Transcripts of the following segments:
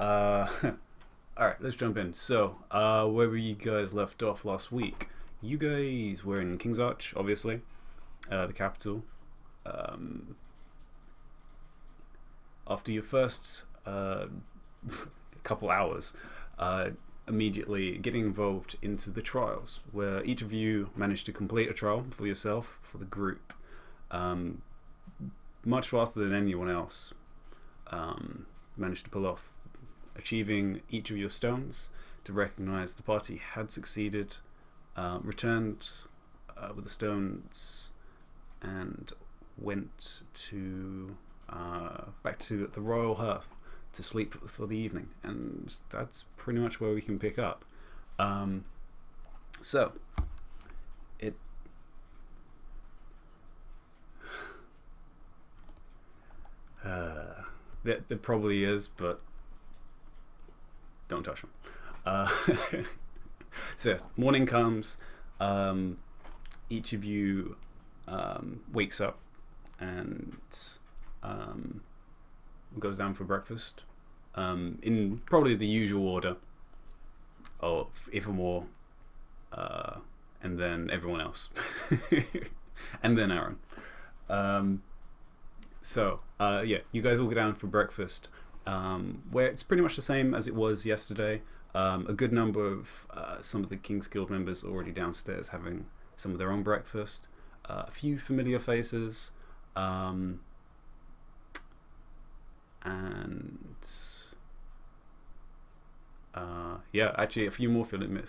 Uh, all right, let's jump in. So, where were you guys left off last week? You guys were in King's Arch, obviously, the capital. Um, After your first couple hours, uh, immediately getting involved into the trials, where each of you managed to complete a trial for yourself, for the group, um, much faster than anyone else. Managed to pull off, achieving each of your stones to recognize the party had succeeded, returned with the stones, and went to back to the royal hearth to sleep for the evening. And that's pretty much where we can pick up. Um, so, it. There probably is, but don't touch them. Uh, so yes, morning comes. Um, each of you wakes up and um, goes down for breakfast in probably the usual order of Ithamore, and then everyone else, and then Aaron. Um, yeah, you guys all go down for breakfast, where it's pretty much the same as it was yesterday. A good number of some of the King's Guild members already downstairs having some of their own breakfast. A few familiar faces, and yeah, actually a few more familiar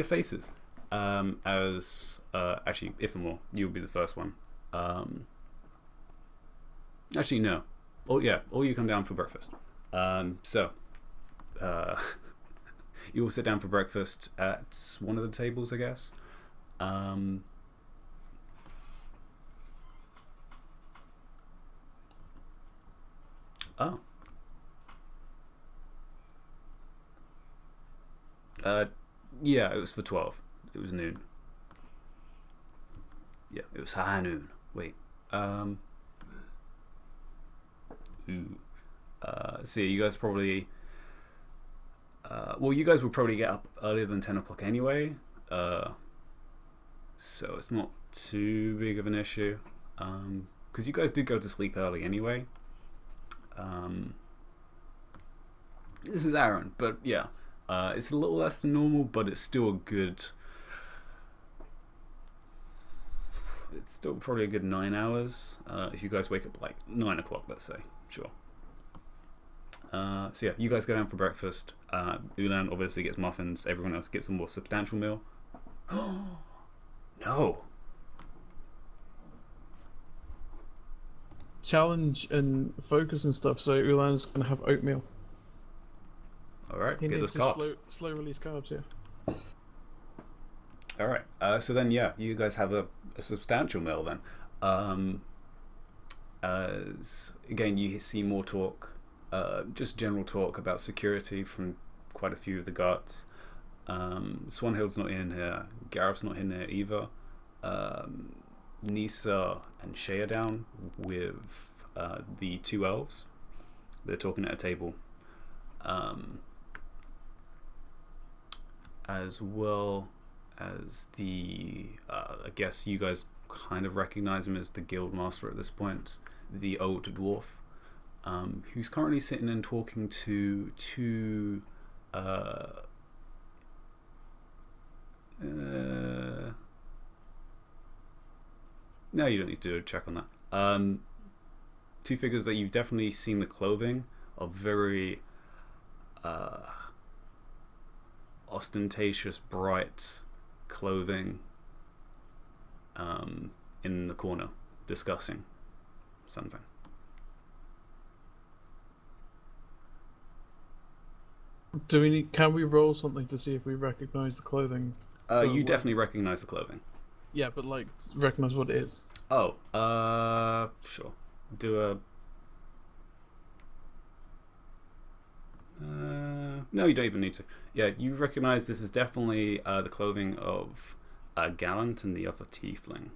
faces. As actually, Ithamore, you'll be the first one. Actually, no. Oh yeah, all you come down for breakfast. So uh, you all sit down for breakfast at one of the tables, I guess. Um, oh, uh, yeah, it was for 12. It was noon. Yeah, it was high noon. Wait. Um, ooh. So yeah, you guys probably. Well, you guys will probably get up earlier than 10 o'clock anyway. Uh, so it's not too big of an issue. Because you guys did go to sleep early anyway. Um, this is Aaron, but yeah. It's a little less than normal, but it's still a good. It's still probably a good 9 hours. If you guys wake up like 9 o'clock, let's say. Sure. So yeah, you guys go down for breakfast. Ulan obviously gets muffins. Everyone else gets a more substantial meal. No. Challenge and focus and stuff. So Ulan's gonna have oatmeal. All right, He get needs those his carbs. slow release carbs. Yeah. All right. So then, yeah, you guys have a substantial meal then. Um, as again, you see more talk, just general talk about security from quite a few of the guards. Swanhild's not in here. Gareth's not in here either. Um, Nisa and Shay are down with the two elves. They're talking at a table. Um, as well as the I guess you guys kind of recognize him as the guild master at this point, the old dwarf, who's currently sitting and talking to two. Uh, no, you don't need to do a check on that. Two figures that you've definitely seen the clothing of very uh, ostentatious, bright clothing in the corner discussing something. Do we need? Can we roll something to see if we recognize the clothing? You definitely recognize the clothing. Yeah, but like recognize what it is. Oh, sure. Do a. No, you don't even need to. Yeah, you recognize this is definitely the clothing of Gallant and the other tiefling.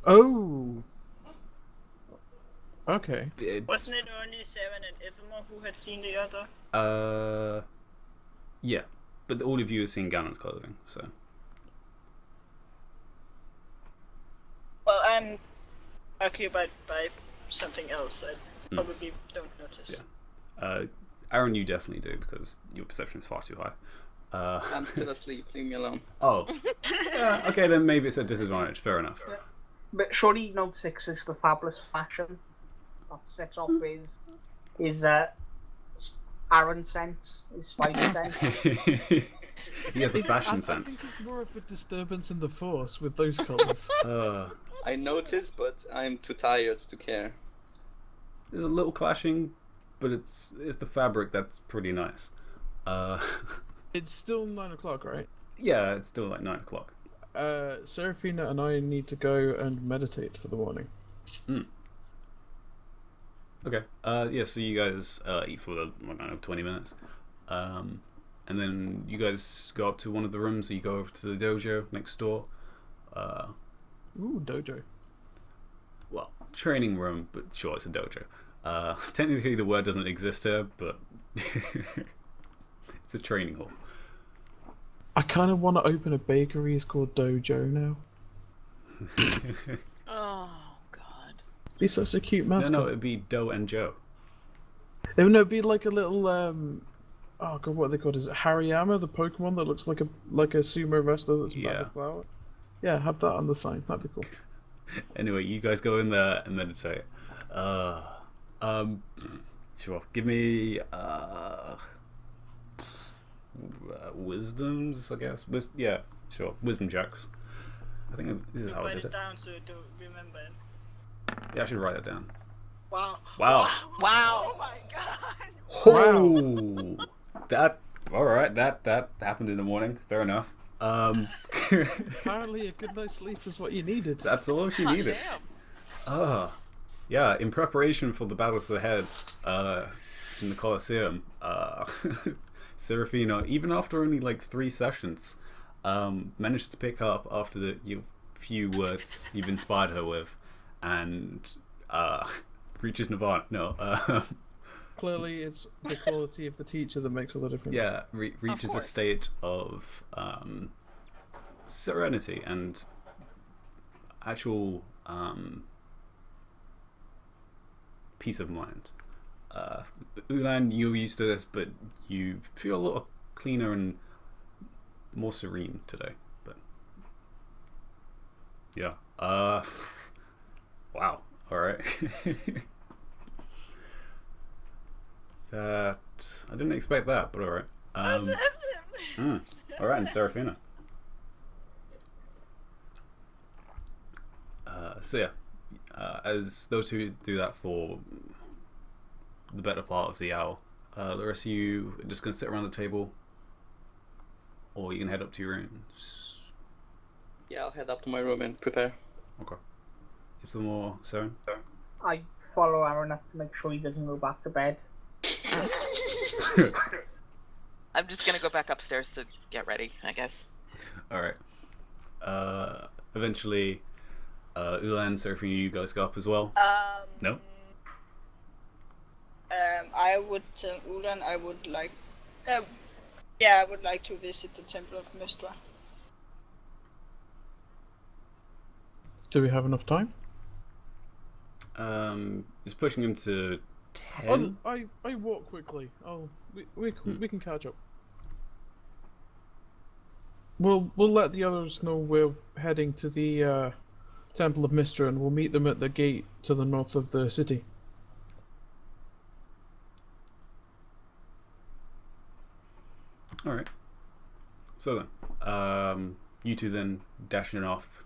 Oh, Okay. Wasn't it only Seven and Ithamar who had seen the other? Yeah, but all of you have seen Gannon's clothing, so. Well, I'm occupied by something else. I probably don't notice. Yeah. Aaron, you definitely do because your perception is far too high. I'm still asleep. Leave me alone. Oh. Yeah, okay, then maybe it's a disadvantage. Fair enough. Yeah. But surely note 6 is the fabulous fashion that sets off his Aaron sense, his spider sense. He has a fashion sense. I think it's more of a disturbance in the force with those colours. I noticed, but I'm too tired to care. There's a little clashing, but it's the fabric that's pretty nice. It's still 9 o'clock, right? Yeah, it's still like 9 o'clock. Seraphina and I need to go and meditate for the morning. Okay. Yeah, so you guys eat for, I don't know, 20 minutes. And then you guys go up to one of the rooms, so you go over to the dojo next door. Ooh, dojo. Well, training room, but sure, it's a dojo. Technically the word doesn't exist here, but it's a training hall. I kind of want to open a bakery. It's called Dojo now. Oh, God. Be such a cute mascot. No, it'd be Do and Joe. No, it'd be like a little oh god, what are they called? Is it Hariyama, the Pokemon that looks like a sumo wrestler that's made of flower? Yeah, have that on the sign. That'd be cool. Anyway, you guys go in there and meditate. Sure. Give me wisdoms, I guess. Yeah, sure. Wisdom checks. I think this is how I Write did it it. down so you do remember it. Yeah, I should write that down. Wow. Wow. Wow. Oh my god. Oh, that. All right. That happened in the morning. Fair enough. Apparently, a good night's sleep is what you needed. That's all she Hot needed. damn. Yeah. In preparation for the battle to the head, in the Colosseum, Seraphina, even after only like 3 sessions, managed to pick up after the few words you've inspired her with, and reaches Nirvana. No. Clearly, it's the quality of the teacher that makes all the difference. Yeah, reaches a course. state of serenity and actual peace of mind. Ulan, you're used to this, but you feel a lot cleaner and more serene today. But yeah, wow. All right. That I didn't expect that, but all right. All right, and Seraphina. So yeah, as those who do that for the better part of the hour, the rest of you are just gonna sit around the table, or you can head up to your rooms. Yeah, I'll head up to my room and prepare. Okay. Is there more, Saren? I follow Aaron up to make sure he doesn't go back to bed. I'm just gonna go back upstairs to get ready, I guess. All right. Eventually, Ulan, Seraphina, you guys go up as well. No. I would tell Ulan I would like. I would like to visit the Temple of Mistra. Do we have enough time? It's pushing him to 10. I walk quickly. Oh, we can catch up. We'll let the others know we're heading to the Temple of Mistra, and we'll meet them at the gate to the north of the city. All right. So then, you two then dashing off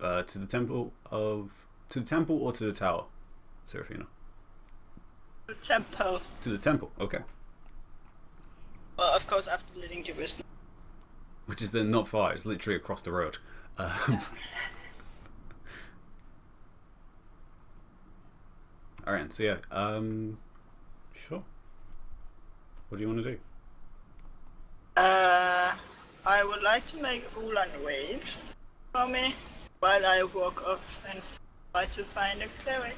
to the temple or to the tower, Seraphina? The temple. To the temple. Okay. Well, of course, after leading to wisdom. Which is then not far. It's literally across the road. All right. So yeah. Sure. What do you want to do? I would like to make Ulan wait for me while I walk off and try to find a cleric.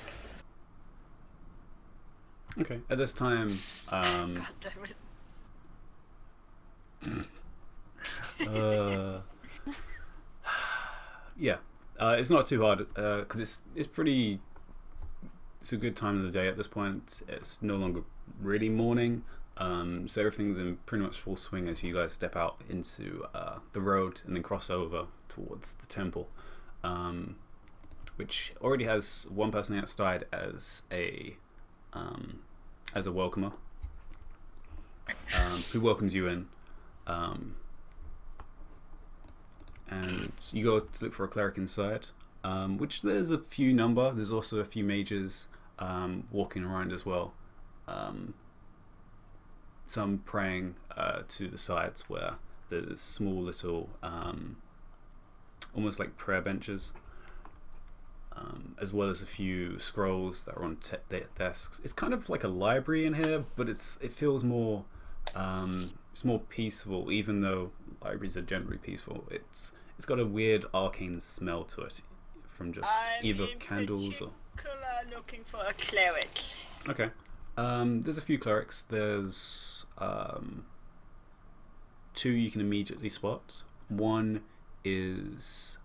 Okay. At this time, God damn it. yeah, it's not too hard because it's pretty. It's a good time of the day at this point. It's no longer really morning, so everything's in pretty much full swing as you guys step out into the road and then cross over towards the temple, which already has one person outside as a welcomer, who welcomes you in. And you go to look for a cleric inside, which there's a few number. There's also a few mages walking around as well. Some praying to the sides where there's small little, almost like prayer benches, as well as a few scrolls that are on desks. It's kind of like a library in here, but it feels more, it's more peaceful, even though libraries are generally peaceful. It's got a weird arcane smell to it from just either candles or. I'm looking for a cleric. Okay. There's a few clerics. There's two you can immediately spot. One is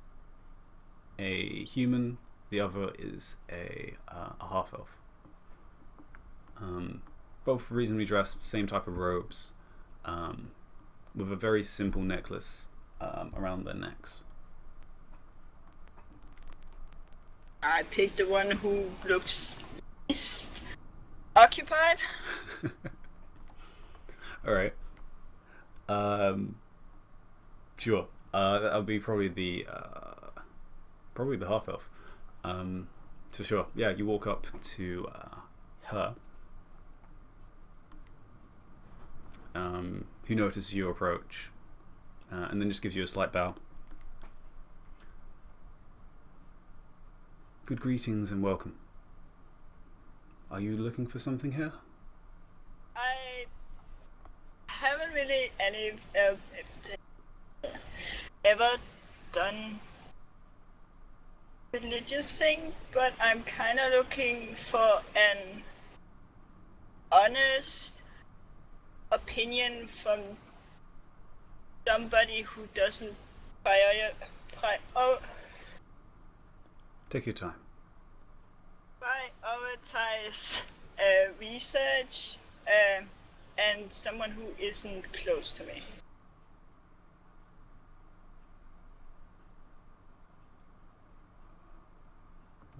a human. The other is a half elf. Both reasonably dressed, same type of robes, with a very simple necklace around their necks. I picked the one who looks least occupied. All right. Sure. That'll be probably the half elf. So sure. Yeah, you walk up to her. Who notices your approach, and then just gives you a slight bow. Good greetings and welcome. Are you looking for something here? I haven't really ever done religious thing, but I'm kind of looking for an honest opinion from somebody who doesn't Take your time. prioritize research and someone who isn't close to me.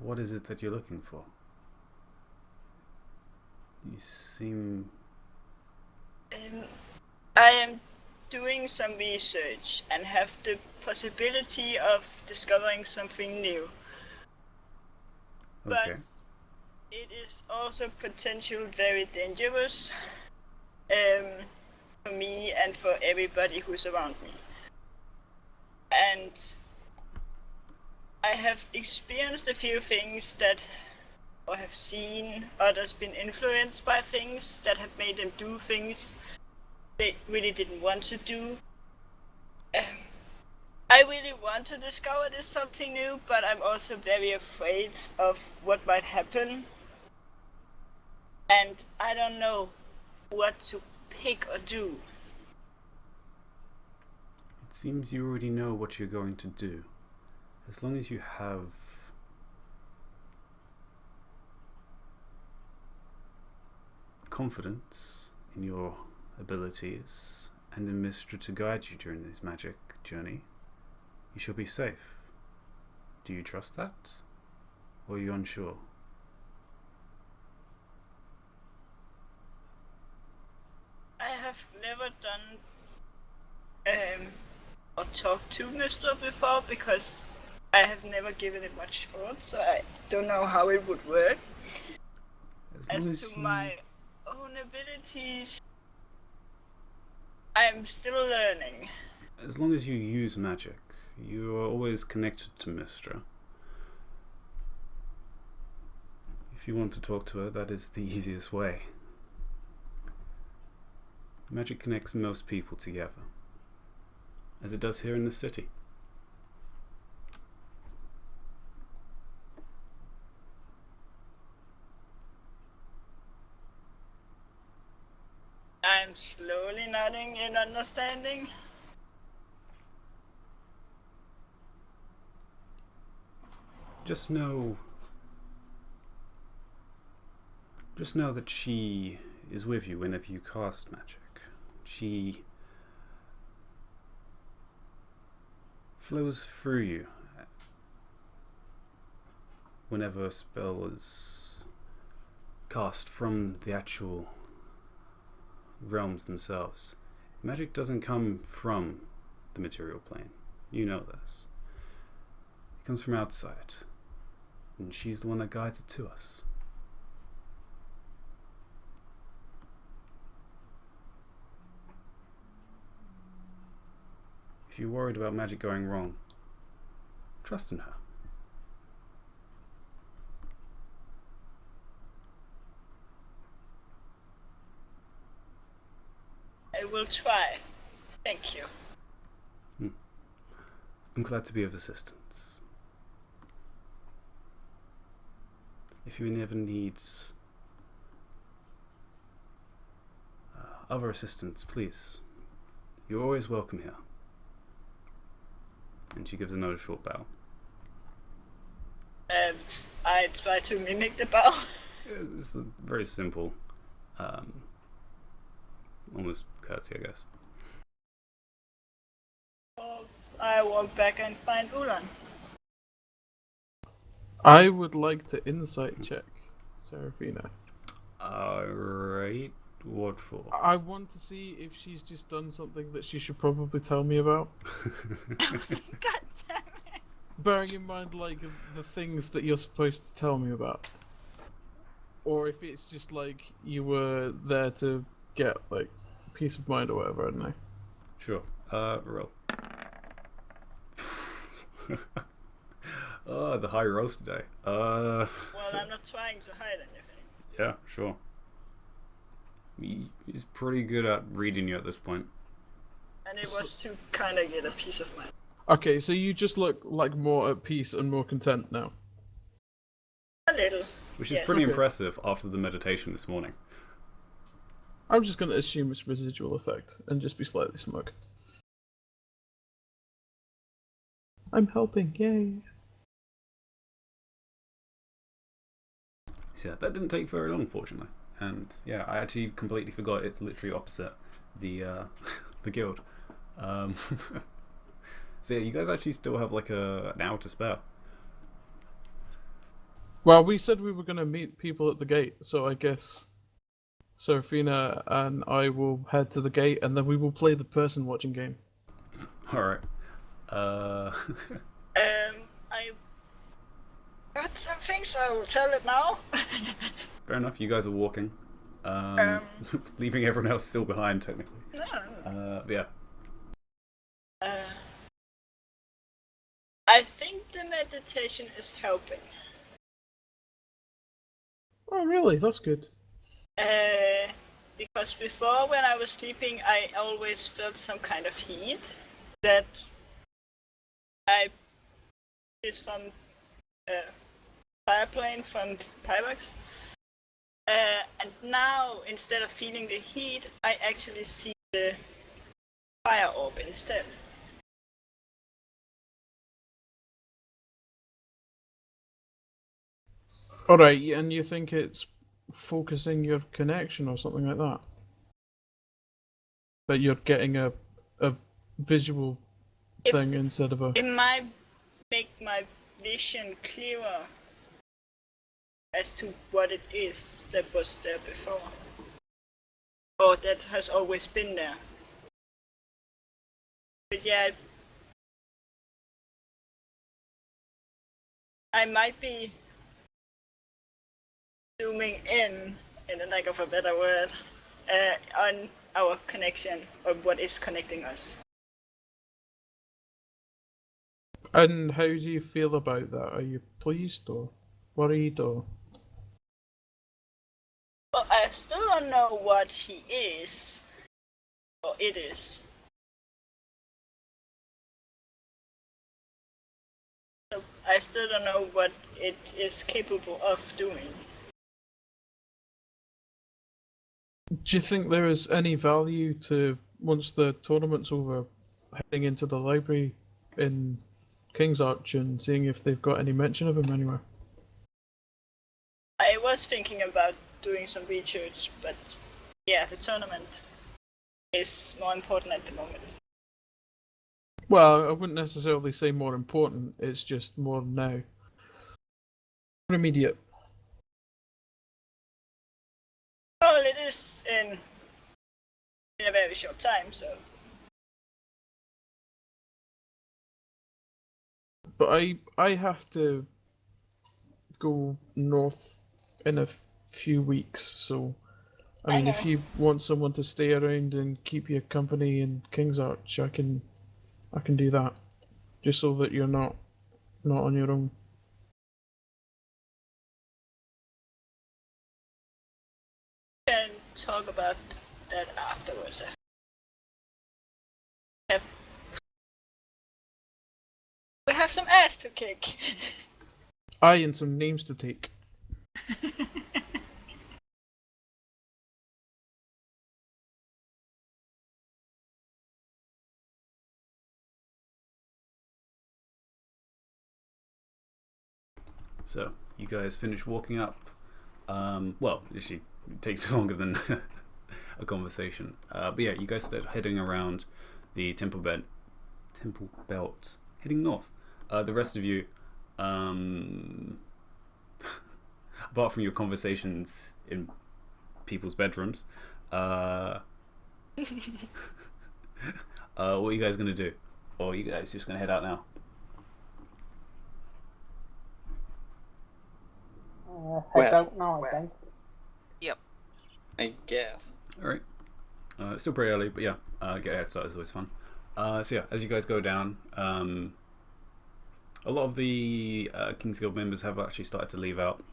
What is it that you're looking for? You seem... I am doing some research and have the possibility of discovering something new. But Okay. it is also potentially very dangerous for me and for everybody who's around me. And I have experienced a few things that, or have seen others been influenced by things that have made them do things they really didn't want to do. I really want to discover this something new, but I'm also very afraid of what might happen. And I don't know what to pick or do. It seems you already know what you're going to do. As long as you have confidence in your abilities and in Mistra to guide you during this magic journey, you shall be safe. Do you trust that? Or are you unsure? I have never done or talked to Mr. before because I have never given it much thought, so I don't know how it would work. As to my own abilities, I am still learning. As long as you use magic, you are always connected to Mistra. If you want to talk to her, that is the easiest way. Magic connects most people together, as it does here in the city. I'm slowly nodding in understanding. Just know that she is with you whenever you cast magic. She flows through you whenever a spell is cast from the actual realms themselves. Magic doesn't come from the material plane. You know this. It comes from outside. And she's the one that guides it to us. If you're worried about magic going wrong, trust in her. I will try. Thank you. I'm glad to be of assistance. If you ever need other assistance, please, you're always welcome here. And she gives another short bow. And I try to mimic the bow. It's a very simple, almost curtsy, I guess. I walk back and find Ulan. I would like to insight check Seraphina. Alright, what for? I want to see if she's just done something that she should probably tell me about. God damn it. Bearing in mind, like, the things that you're supposed to tell me about. Or if it's just like you were there to get, like, peace of mind or whatever, I don't know. Sure. Roll. Oh, the high rolls today. Well, I'm not trying to hide anything. Yeah, sure. He's pretty good at reading you at this point. And it was to kind of get a peace of mind. Okay, so you just look like more at peace and more content now. A little. Which is Yes. pretty Okay. impressive after the meditation this morning. I'm just gonna assume it's residual effect and just be slightly smug. I'm helping, yay. So yeah, that didn't take very long, fortunately. And yeah, I actually completely forgot it's literally opposite the the guild. So yeah, you guys actually still have like an hour to spare. Well, we said we were gonna meet people at the gate, so I guess Seraphina and I will head to the gate and then we will play the person watching game. Alright. I got something, so I will tell it now. Fair enough, you guys are walking. Leaving everyone else still behind, technically. No. Yeah. I think the meditation is helping. Oh, really? That's good. Because before, when I was sleeping, I always felt some kind of heat that is from fireplane from Pyrex. And now, instead of feeling the heat, I actually see the fire orb instead. Alright, and you think it's focusing your connection or something like that? That you're getting a visual thing instead of a... It might make my vision clearer as to what it is that was there before. Or that has always been there. But yeah, I might be zooming in the lack of a better word, on our connection, or what is connecting us. And how do you feel about that? Are you pleased or worried or... Well, I still don't know what he is, or it is. So I still don't know what it is capable of doing. Do you think there is any value to, once the tournament's over, heading into the library in King's Arch and seeing if they've got any mention of him anywhere? I was thinking about doing some research, but yeah, the tournament is more important at the moment. Well, I wouldn't necessarily say more important, it's just more now. More immediate. Well, it is in a very short time, so. But I have to go north in a few weeks, so I mean, if you want someone to stay around and keep you company in King's Arch, I can do that, just so that you're not on your own. We can talk about that afterwards. We have some ass to kick. Aye, and some names to take. So you guys finish walking up. Well, it takes longer than a conversation. But yeah, you guys start heading around the Temple Belt, heading north. The rest of you, apart from your conversations in people's bedrooms, what are you guys gonna do? Or are you guys just gonna head out now? I don't know, I think. Yep. I guess. Alright. It's still pretty early, but yeah, get a head start is always fun. So yeah, as you guys go down, a lot of the King's Guild members have actually started to leave out.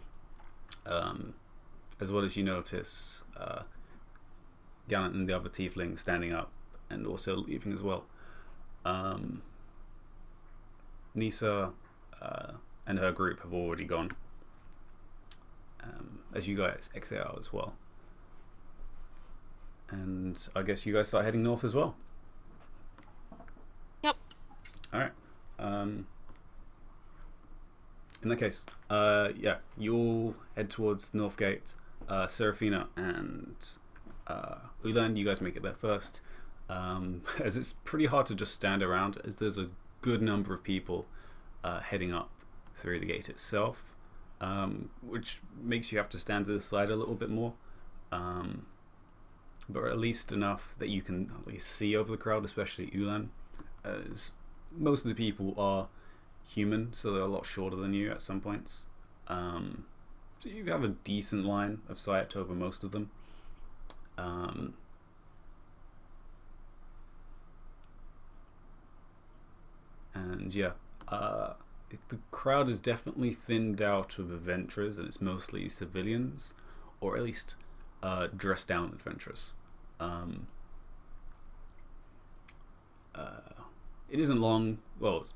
As well as you notice Gallant and the other tiefling standing up and also leaving as well. Nisa and her group have already gone. As you guys exit out as well. And I guess you guys start heading north as well. Yep. Alright. In that case, yeah, you'll head towards North Gate. Serafina and Ulan, you guys make it there first. As it's pretty hard to just stand around, as there's a good number of people heading up through the gate itself. Which makes you have to stand to the side a little bit more, but at least enough that you can at least see over the crowd, especially Ulan, as most of the people are human, so they're a lot shorter than you at some points. So you have a decent line of sight over most of them. And yeah, the crowd is definitely thinned out of adventurers, and it's mostly civilians, or at least dressed down adventurers. It isn't long, well, it's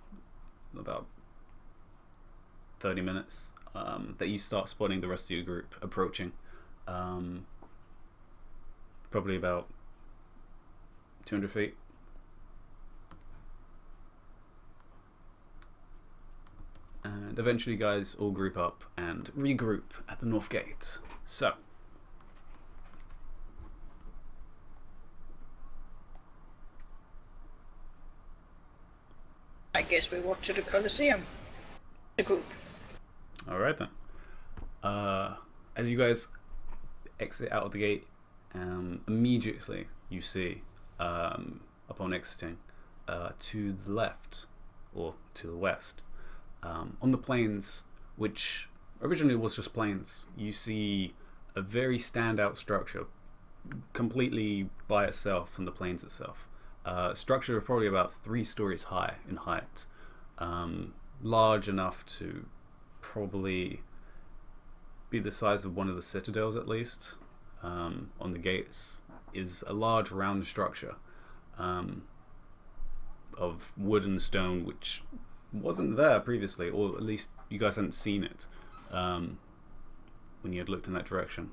about 30 minutes that you start spotting the rest of your group approaching. Probably about 200 feet. And eventually, guys all group up and regroup at the North Gate. So, I guess we walk to the Colosseum. The group. all right then. As you guys exit out of the gate, immediately you see, upon exiting, to the left or to the west, on the plains, which originally was just plains, you see a very standout structure, completely by itself from the plains itself. Structure of probably about 3 stories high in height, large enough to probably be the size of one of the citadels at least. On the gates is a large round structure of wood and stone, which wasn't there previously, or at least you guys hadn't seen it when you had looked in that direction.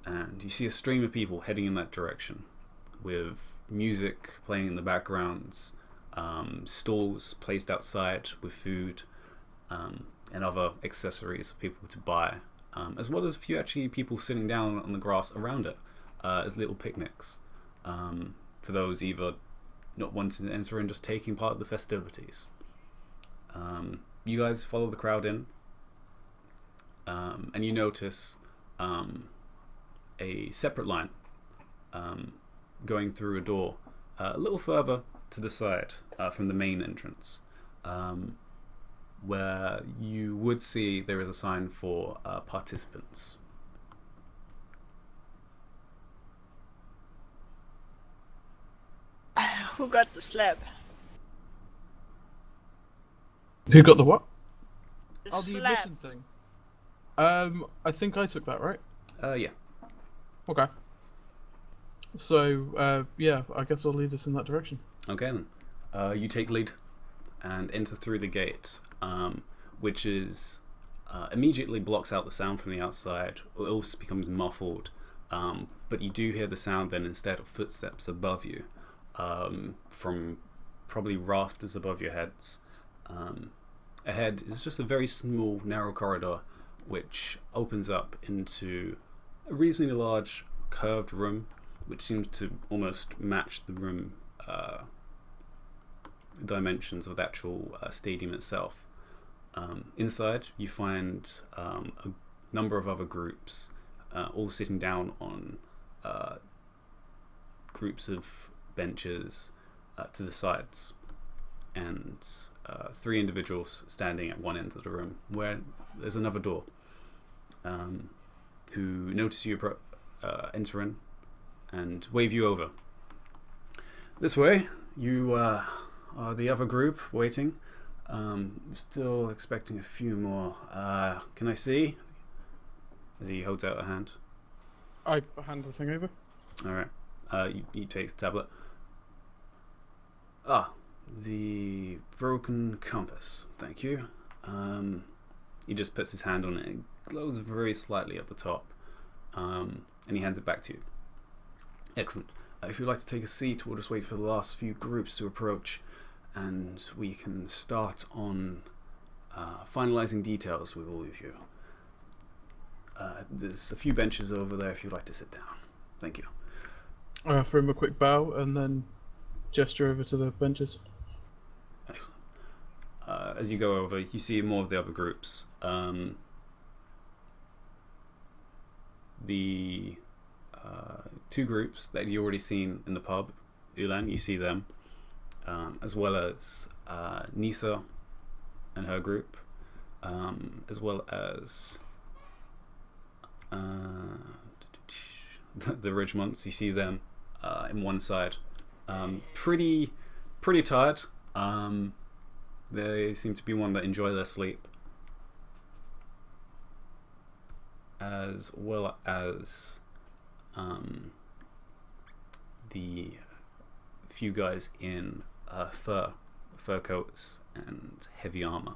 and you see a stream of people heading in that direction, with music playing in the backgrounds, stalls placed outside with food and other accessories for people to buy, as well as a few actually people sitting down on the grass around it as little picnics for those either not wanting to enter and just taking part of the festivities. You guys follow the crowd in, and you notice a separate line going through a door a little further to the side from the main entrance, where you would see there is a sign for participants. Who got the slab? Who got the what? The Oh, the slab. admission thing. I think I took that, right? Yeah. Okay. So, yeah, I guess I'll lead us in that direction. Okay then. You take lead and enter through the gate, which is immediately blocks out the sound from the outside. It also becomes muffled, but you do hear the sound then instead of footsteps above you, from probably rafters above your heads. Ahead is just a very small, narrow corridor which opens up into a reasonably large curved room, which seems to almost match the room dimensions of the actual stadium itself. Inside you find a number of other groups all sitting down on groups of benches to the sides, and 3 individuals standing at one end of the room where there's another door, who notice you enter in and wave you over. This way. You are the other group waiting. Still expecting a few more. Can I see? As he holds out a hand. I hand the thing over. Alright. He takes the tablet. The broken compass. Thank you. He just puts his hand on it. It glows very slightly at the top. And he hands it back to you. Excellent. If you'd like to take a seat, we'll just wait for the last few groups to approach, and we can start on finalizing details with all of you. There's a few benches over there if you'd like to sit down. Thank you. I offer him a quick bow and then gesture over to the benches. Excellent. As you go over, you see more of the other groups. The 2 groups that you've already seen in the pub, Ulan, you see them, as well as Nisa and her group, as well as the Ridgemonts. You see them in one side, pretty tired. They seem to be one that enjoy their sleep, as well as the few guys in fur coats and heavy armor.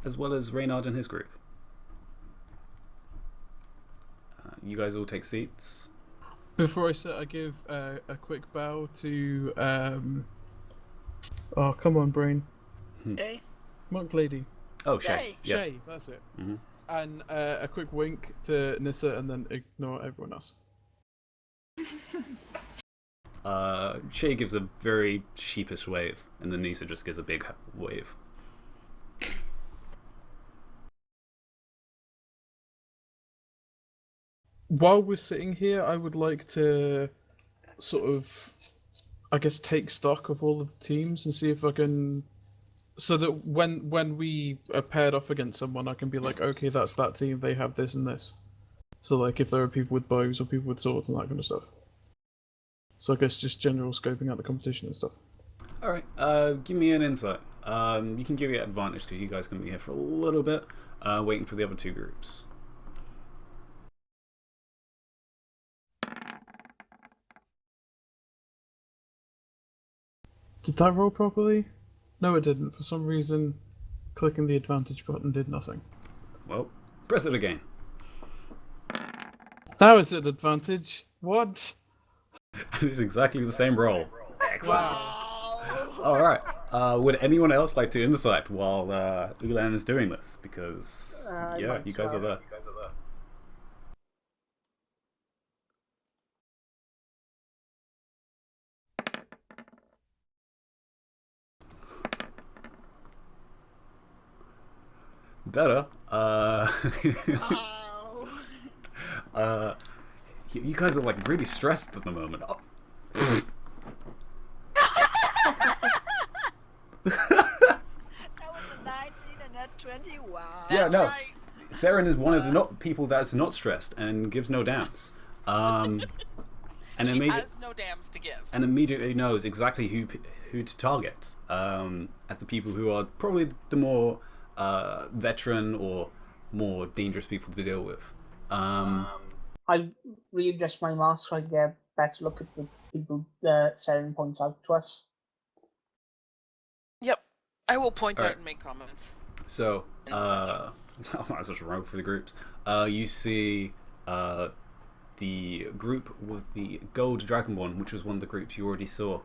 As well as Reynard and his group. You guys all take seats. Before I sit, I give a quick bow to oh, come on, brain. Shay? Monk lady. Oh, Shay. Yeah. Shay, that's it. Mm-hmm. And a quick wink to Nissa, and then ignore everyone else. Shay gives a very sheepish wave, and then Nissa just gives a big wave. While we're sitting here, I would like to sort of, I guess, take stock of all of the teams and see if I can, so that when we are paired off against someone, I can be like, okay, that's that team, they have this and this. So like if there are people with bows or people with swords and that kind of stuff. So I guess just general scoping out the competition and stuff. Alright, give me an insight. You can give me an advantage because you guys are going to be here for a little bit, waiting for the other 2 groups. Did that roll properly? No, it didn't. For some reason, clicking the advantage button did nothing. Well, press it again. Now it's at advantage. What? It's exactly the same roll. Excellent. Wow. All right. Would anyone else like to insight while Ulan is doing this? Because yeah, you guys are there. Better. Wow. You guys are like really stressed at the moment. Oh. That was a 19 and a 20. Wow. Yeah, That's no. right. Saren is one of the people that's not stressed and gives no damns. And She has no dams to give. and immediately knows exactly who to target as the people who are probably the more veteran or more dangerous people to deal with. I readjust my mask so I get a better look at the people Saren points out to us. Yep. I will point All out right. and make comments. So, And such. I such a rogue for the groups. You see the group with the gold dragonborn, which was one of the groups you already saw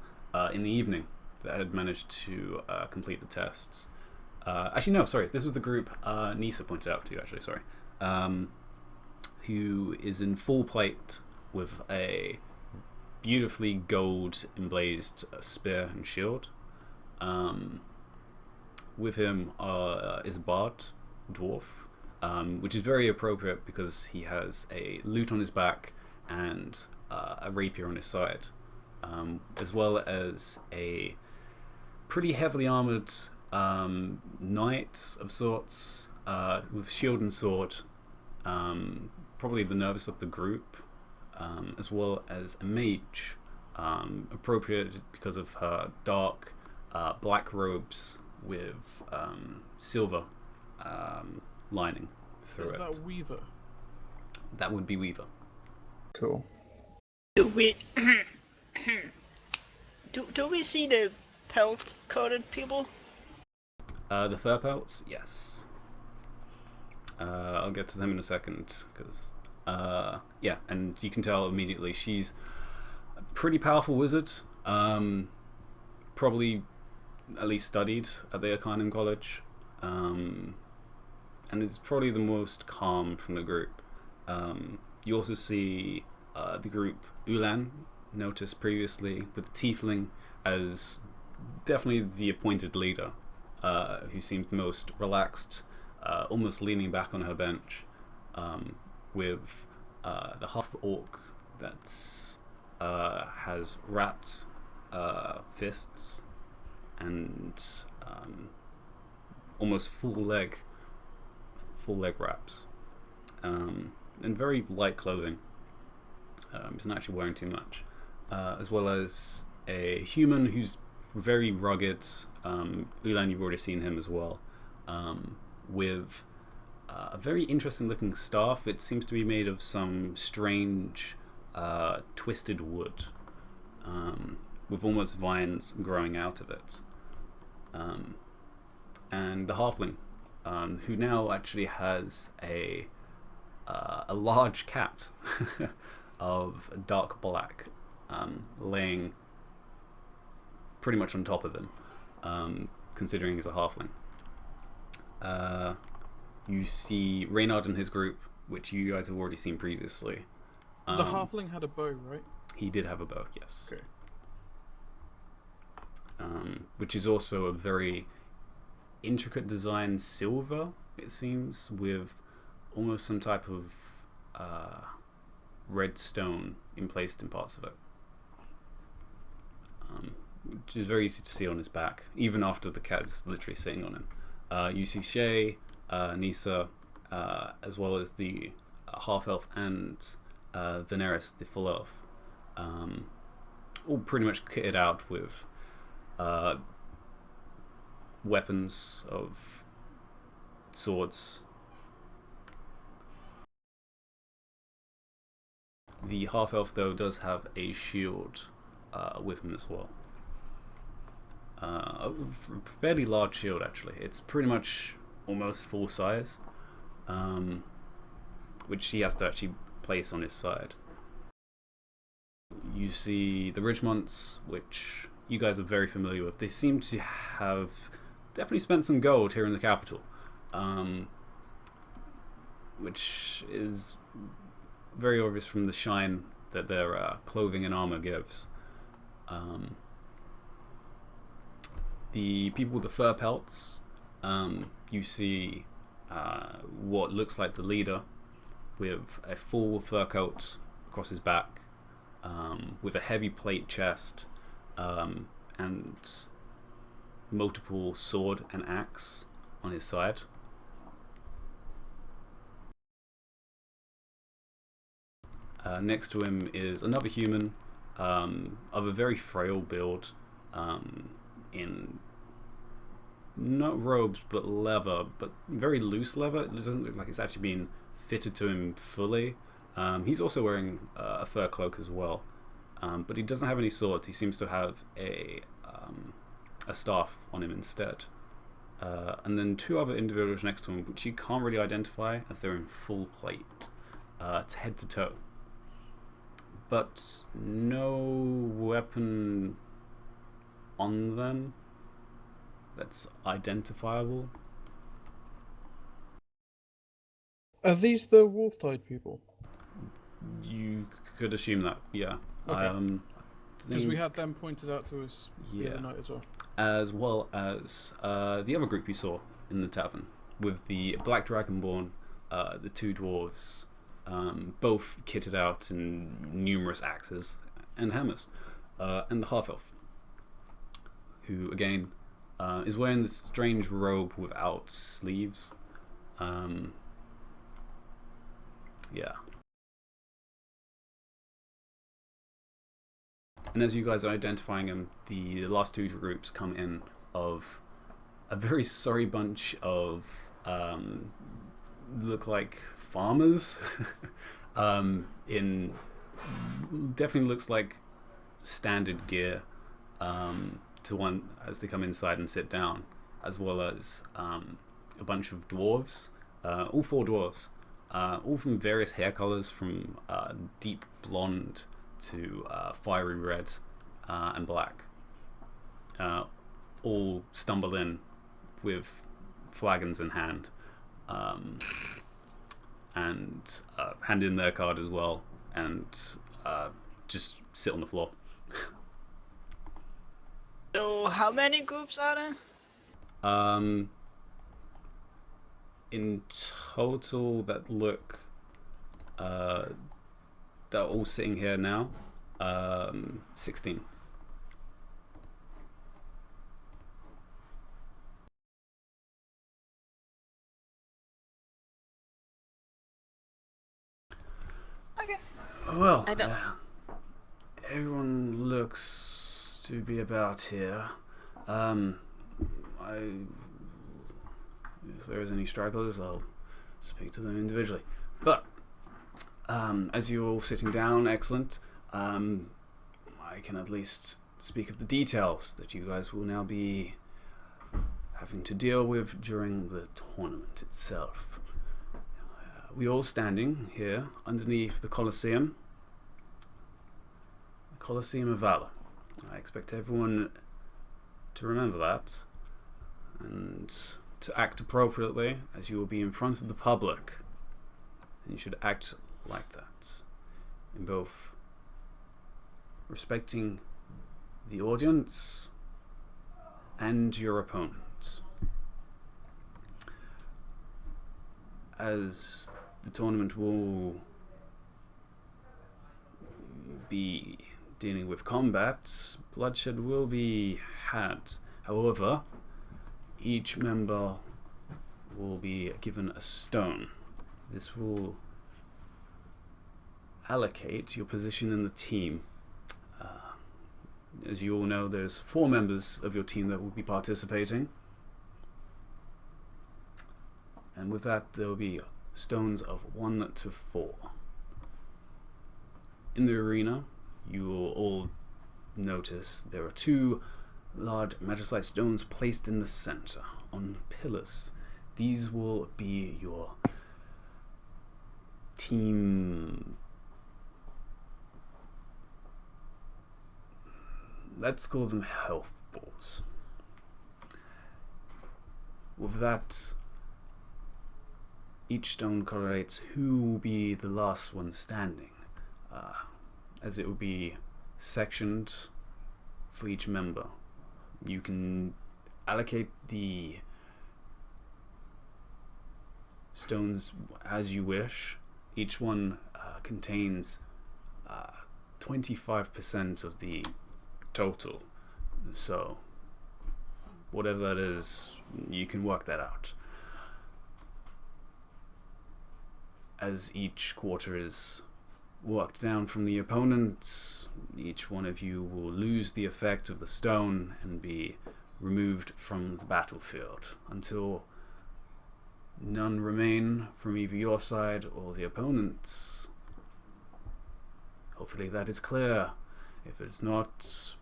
in the evening that had managed to complete the tests. Actually, no, sorry. This was the group Nisa pointed out to you, actually, sorry. Who is in full plate with a beautifully gold emblazed spear and shield. With him is a bard, dwarf, which is very appropriate because he has a lute on his back and a rapier on his side, as well as a pretty heavily armored knight of sorts with shield and sword, probably the nervous of the group, as well as a mage, appropriate because of her dark black robes with silver lining through Is it. that Weaver? That would be Weaver. Cool. Do we do we see the pelt-coated people? The fur pelts, yes. I'll get to them in a second, because yeah, and you can tell immediately she's a pretty powerful wizard. Probably at least studied at the Arcanum College, and is probably the most calm from the group. You also see the group Ulan, noticed previously, with Tiefling as definitely the appointed leader, who seems the most relaxed, almost leaning back on her bench, with the half-orc that's has wrapped fists and almost full leg wraps, and very light clothing. He's not actually wearing too much, as well as a human who's very rugged. Ulan, you've already seen him as well, with a very interesting looking staff. It seems to be made of some strange twisted wood, with almost vines growing out of it. And the halfling, who now actually has a large cat of dark black, laying pretty much on top of him, considering he's a halfling. You see Reynard and his group, which you guys have already seen previously. The halfling had a bow, right? He did have a bow, yes. Okay. Which is also a very intricate design silver, it seems, with almost some type of red stone emplaced in parts of it. Which is very easy to see on his back, even after the cat's literally sitting on him. You see Shay, Nisa, as well as the half-elf and Veneris, the full elf, all pretty much kitted out with weapons of swords. The half-elf, though, does have a shield with him as well. a fairly large shield actually. It's pretty much almost full size, which he has to actually place on his side. You see the Ridgemonts, which you guys are very familiar with. They seem to have definitely spent some gold here in the capital, which is very obvious from the shine that their clothing and armor gives. The people with the fur pelts, you see what looks like the leader with a full fur coat across his back, with a heavy plate chest, and multiple sword and axe on his side. Next to him is another human of a very frail build, in not robes but leather, but very loose leather. It doesn't look like it's actually been fitted to him fully. He's also wearing a fur cloak as well, but he doesn't have any swords. He seems to have a staff on him instead. And then two other individuals next to him, which you can't really identify as they're in full plate, head to toe. But no weapon on them that's identifiable. Are these the wolf-tide people? You could assume that, yeah. Okay. Because we think- had them pointed out to us the other night as well. As well as the other group you saw in the tavern, with the Black Dragonborn, the two dwarves, both kitted out in numerous axes and hammers, and the half-elf, who again is wearing this strange robe without sleeves. Yeah. And as you guys are identifying them, the last two groups come in of a very sorry bunch of look like farmers. In definitely looks like standard gear, to one as they come inside and sit down, as well as a bunch of dwarves, all four dwarves, all from various hair colors, from deep blonde to fiery red and black, all stumble in with flagons in hand, and hand in their card as well, and just sit on the floor. So how many groups are there? In total, that look, they're all sitting here now. 16. Okay. Well, I know. everyone looks to be about here. If there's any stragglers, I'll speak to them individually. But as you're all sitting down, excellent. I can at least speak of the details that you guys will now be having to deal with during the tournament itself. We're all standing here underneath the Colosseum. The Colosseum of Valor. I expect everyone to remember that and to act appropriately, as you will be in front of the public. And you should act like that, in both respecting the audience and your opponent. As the tournament will be dealing with combat, bloodshed will be had. However, each member will be given a stone. This will allocate your position in the team. As you all know, there's 4 members of your team that will be participating. And with that, there will be stones of 1 to 4. In the arena, you will all notice there are 2 large magicite stones placed in the center on pillars. These will be your team. Let's call them health balls. With that, each stone correlates who will be the last one standing, as it will be sectioned for each member. You can allocate the stones as you wish. Each one contains 25% of the total, so whatever that is, you can work that out. As each quarter is worked down from the opponents, each one of you will lose the effect of the stone and be removed from the battlefield until none remain from either your side or the opponent's. Hopefully that is clear. If it's not,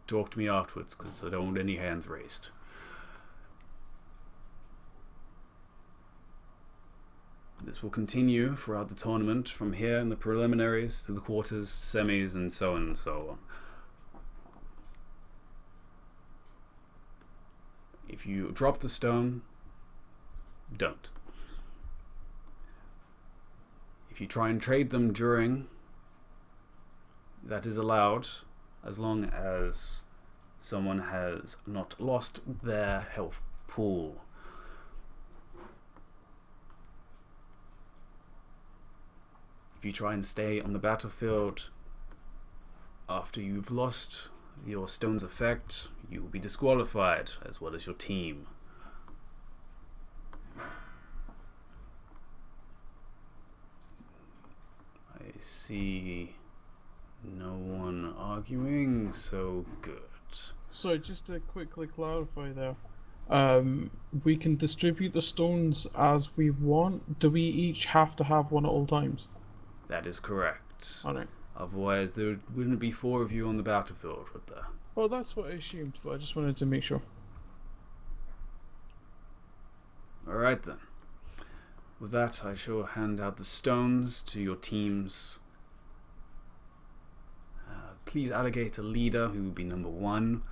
talk to me afterwards, because I don't want any hands raised. This will continue throughout the tournament, from here in the preliminaries to the quarters, semis, and so on and so on. If you drop the stone, don't. If you try and trade them during, that is allowed, as long as someone has not lost their health pool. If you try and stay on the battlefield after you've lost your stone's effect, you will be disqualified, as well as your team. I see no one arguing, so good. So just to quickly clarify there, we can distribute the stones as we want. Do we each have to have one at all times? That is correct. Alright. Otherwise, there wouldn't be 4 of you on the battlefield, would there? Well, that's what I assumed, but I just wanted to make sure. Alright then. With that, I shall hand out the stones to your teams. Please allocate a leader who will be number 1.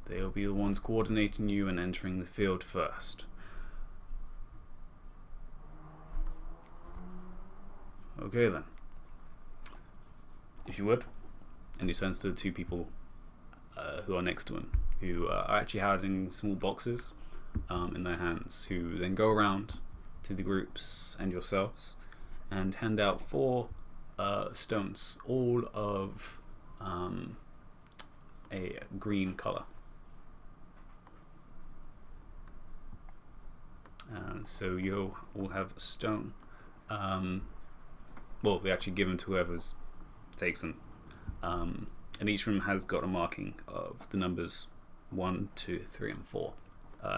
They'll be the ones coordinating you and entering the field first. Okay then. If you would. And he turns to the 2 people who are next to him, who are actually holding small boxes in their hands, who then go around to the groups and yourselves and hand out 4 stones, all of a green color. So you'll all have a stone. Well, they actually give them to whoever's takes them. And each room has got a marking of the numbers 1, 2, 3, and 4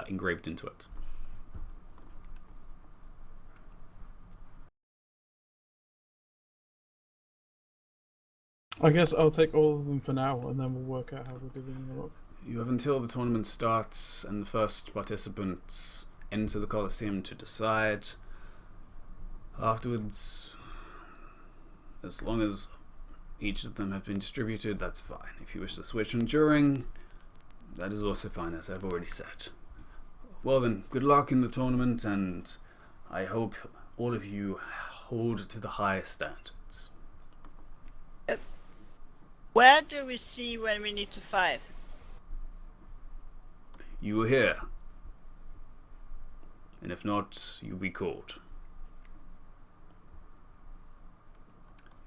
engraved into it. I guess I'll take all of them for now, and then we'll work out how we're dividing them up. You have until the tournament starts and the first participants enter the Colosseum to decide. Afterwards, as long as each of them have been distributed, that's fine. If you wish to switch them during, that is also fine, as I've already said. Well then, good luck in the tournament, and I hope all of you hold to the highest standards. Where do we see when we need to fight? You will hear, and if not, you'll be called.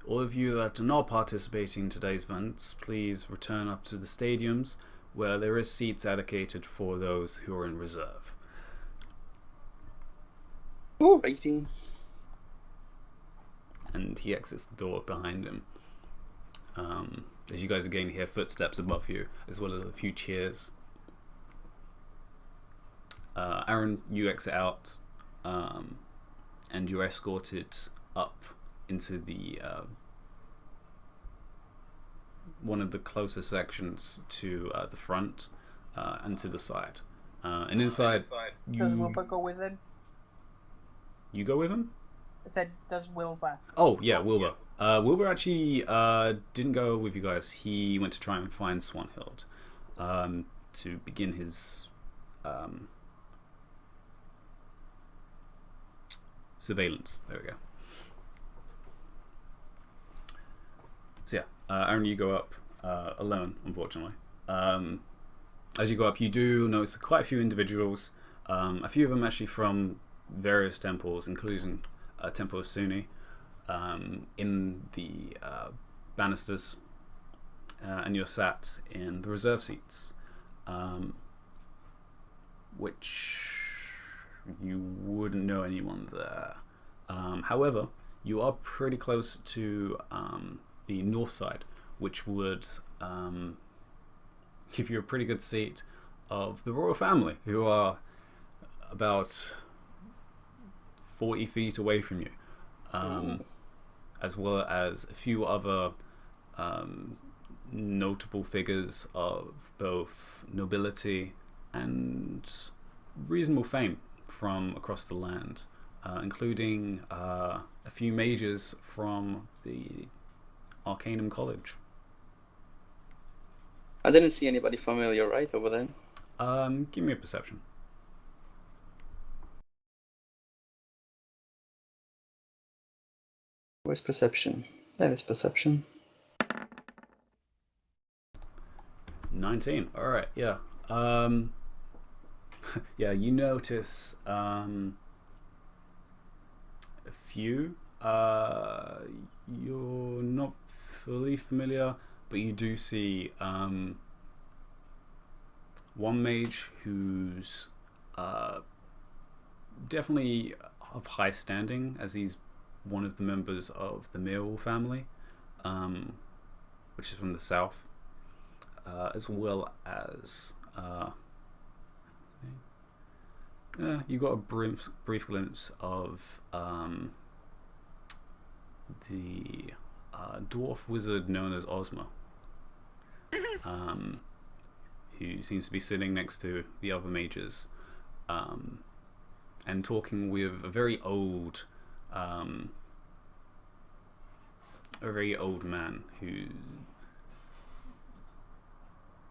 All of you that are not participating in today's events, please return up to the stadiums where there is seats allocated for those who are in reserve. Fighting. And he exits the door behind him. As you guys again hear footsteps above you, as well as a few cheers. Aaron, you exit out, and you're escorted up into the one of the closer sections to the front and to the side. And inside, Does Wilbur go with him? You go with him? I said, does Wilbur? Oh, yeah, Wilbur. Wilbur actually didn't go with you guys. He went to try and find Swanhild to begin his surveillance. There we go. So yeah, Aaron, you go up alone, unfortunately. As you go up, you do notice quite a few individuals, a few of them actually from various temples, including Temple of Suni, in the banisters, and you're sat in the reserve seats, which you wouldn't know anyone there. However, you are pretty close to the north side, which would give you a pretty good seat of the royal family, who are about 40 feet away from you, as well as a few other notable figures of both nobility and reasonable fame from across the land, including a few mages from the Arcanum College. I didn't see anybody familiar, right, over there? Give me a perception. Where's perception? There is perception. 19. All right. Yeah. Yeah. You notice a few. You're not fully familiar, but you do see one mage who's definitely of high standing, as he's one of the members of the Mill family, which is from the south, as well as you got a brief glimpse of the dwarf wizard known as Ozma, who seems to be sitting next to the other mages, and talking with a very old man who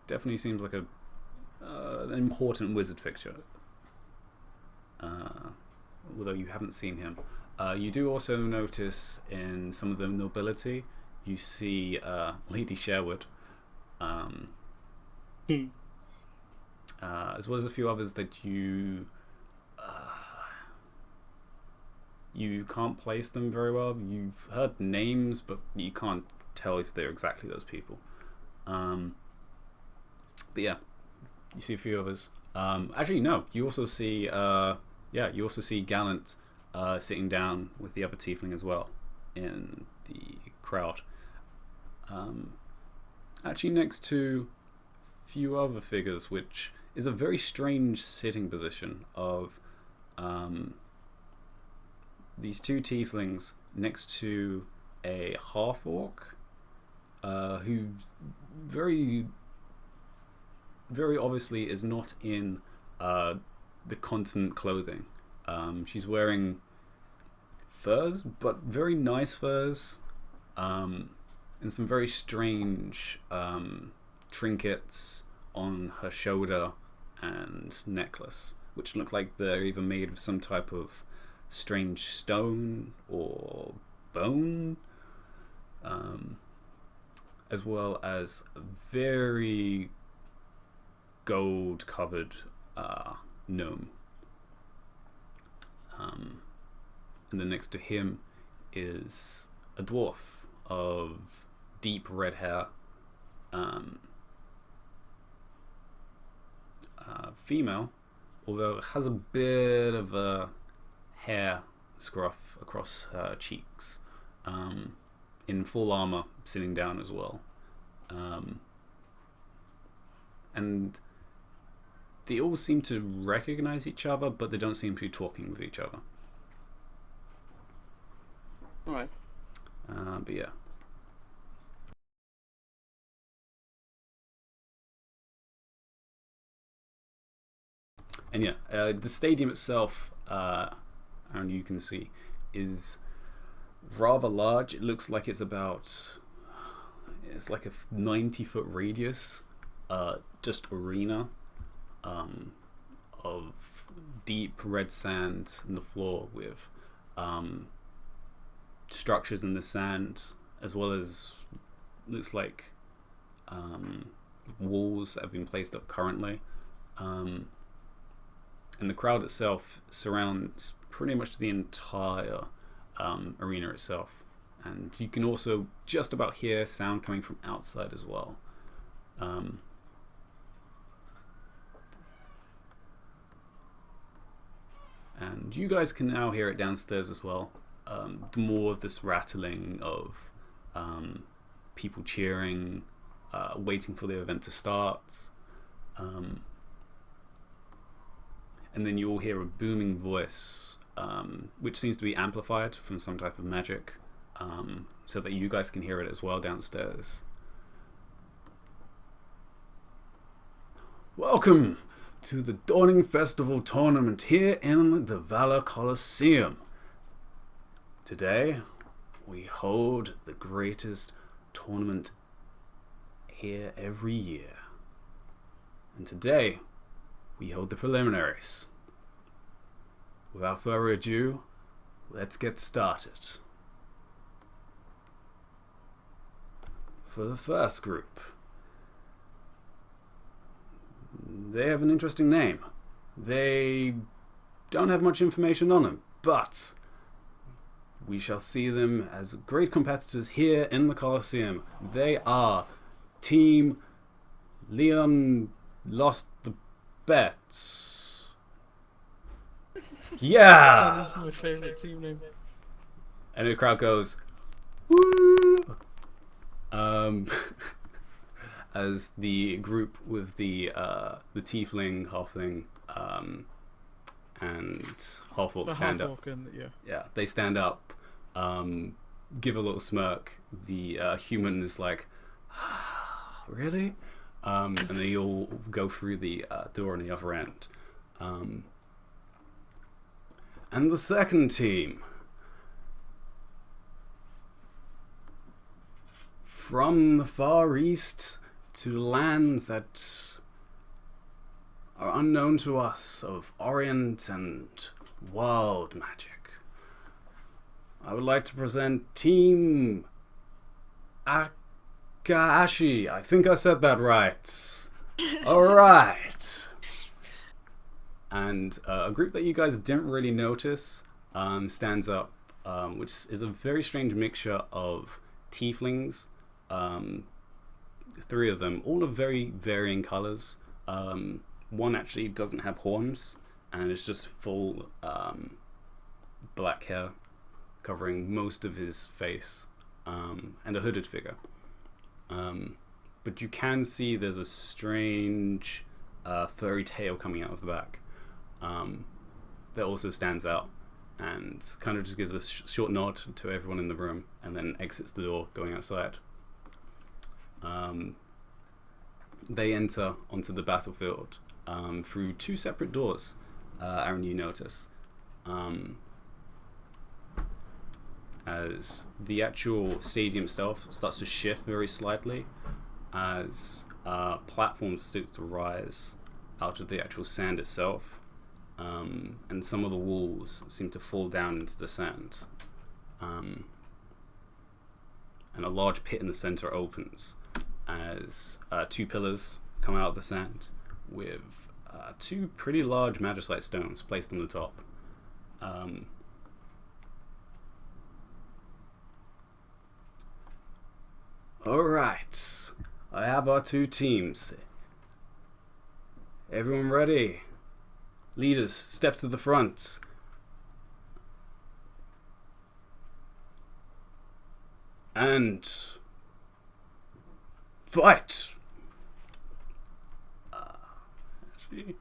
definitely seems like an important wizard figure, although you haven't seen him. You do also notice in some of the nobility, you see Lady Sherwood, as well as a few others that you can't place them very well. You've heard names, but you can't tell if they're exactly those people. But yeah, you see a few others. Actually, no. You also see, you also see Gallant sitting down with the other tiefling as well in the crowd. Actually, next to a few other figures, which is a very strange sitting position of these two tieflings next to a half-orc who very obviously is not in the continent clothing. She's wearing furs, but very nice furs, and some very strange trinkets on her shoulder and necklace, which look like they're either made of some type of strange stone or bone, as well as a very gold covered gnome. And then next to him is a dwarf of deep red hair, female, although it has a bit of a hair scruff across her cheeks, in full armor, sitting down as well. And they all seem to recognize each other, but they don't seem to be talking with each other. Alright. But yeah. And yeah, the stadium itself, and you can see, is rather large. It looks like it's like a 90-foot radius, just arena, of deep red sand in the floor with structures in the sand, as well as looks like walls that have been placed up currently. And the crowd itself surrounds pretty much the entire arena itself. And you can also just about hear sound coming from outside as well. And you guys can now hear it downstairs as well. More of this rattling of people cheering, waiting for the event to start. And then you all hear a booming voice, which seems to be amplified from some type of magic, so that you guys can hear it as well downstairs. Welcome to the Dawning Festival tournament here in the Valor Coliseum. Today, we hold the greatest tournament here every year. And today, we hold the preliminaries. Without further ado, let's get started. For the first group, they have an interesting name. They don't have much information on them, but we shall see them as great competitors here in the Coliseum. They are Team Leon Lost the Bets. Yeah! That is my favourite team name. And the crowd goes, woo! As the group with the tiefling, halfling, and half-orc stand up. Yeah, they stand up, give a little smirk. The human is like, really? And they all go through the door on the other end. And the second team, from the Far East to lands that are unknown to us, of Orient and wild magic, I would like to present Team Akashi. I think I said that right. Alright. And a group that you guys didn't really notice stands up, which is a very strange mixture of tieflings, 3 of them, all of very varying colors. One actually doesn't have horns and it's just full black hair covering most of his face, and a hooded figure. But you can see there's a strange furry tail coming out of the back that also stands out, and kind of just gives a short nod to everyone in the room and then exits the door going outside. They enter onto the battlefield through 2 separate doors, Aaron, you notice, as the actual stadium itself starts to shift very slightly as platforms start to rise out of the actual sand itself, and some of the walls seem to fall down into the sand, and a large pit in the center opens as 2 pillars come out of the sand with 2 pretty large magicite stones placed on the top. Alright, I have our 2 teams. Everyone ready? Leaders, step to the front. And fight! Actually,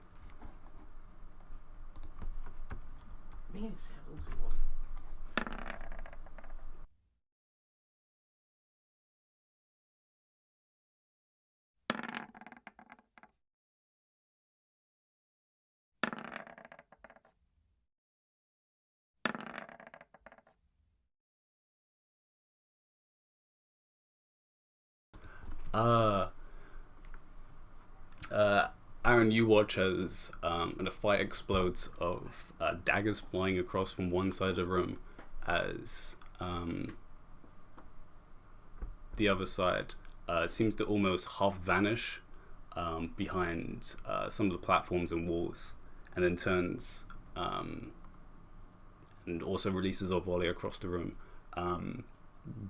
Aaron, you watch as and a fight explodes of daggers flying across from one side of the room as the other side seems to almost half vanish behind some of the platforms and walls, and then turns and also releases a volley across the room.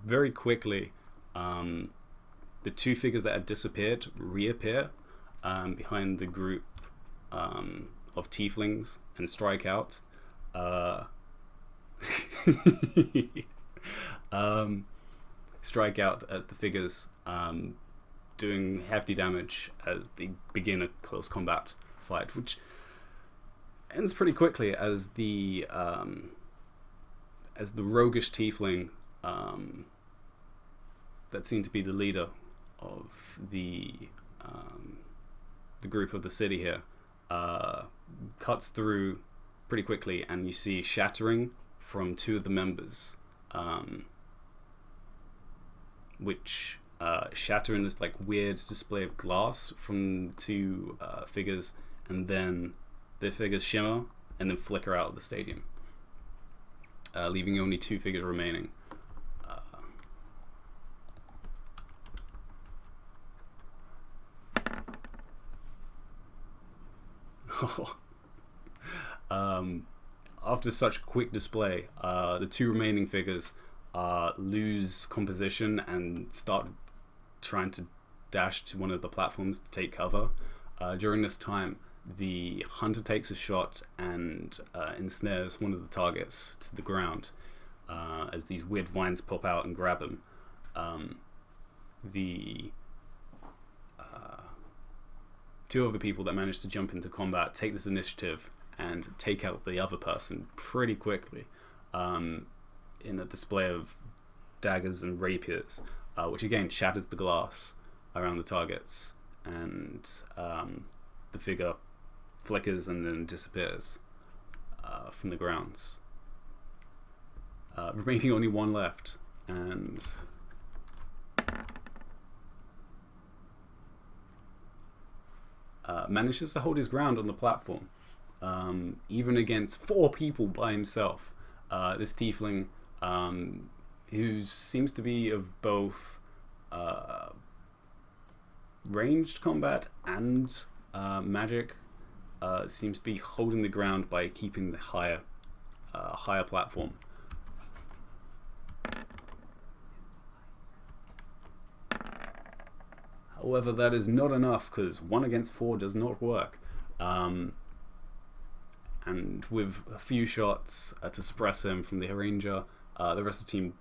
Very quickly, the two figures that had disappeared reappear behind the group of tieflings and strike out. Strike out at the figures, doing hefty damage as they begin a close combat fight, which ends pretty quickly as the roguish tiefling that seemed to be the leader of the group of the city here cuts through pretty quickly, and you see shattering from two of the members, which shatter in this like weird display of glass from the two figures, and then the figures shimmer and then flicker out of the stadium, leaving only two figures remaining. After such quick display, the two remaining figures lose composition and start trying to dash to one of the platforms to take cover. During this time, the hunter takes a shot and ensnares one of the targets to the ground as these weird vines pop out and grab him. The two other people that manage to jump into combat take this initiative and take out the other person pretty quickly in a display of daggers and rapiers, which again shatters the glass around the targets, and the figure flickers and then disappears from the grounds, remaining only one left, and manages to hold his ground on the platform, even against four people by himself. This tiefling, who seems to be of both ranged combat and magic, seems to be holding the ground by keeping the higher platform. However, that is not enough, because 1 against 4 does not work. And with a few shots to suppress him from the ranger, the rest of the team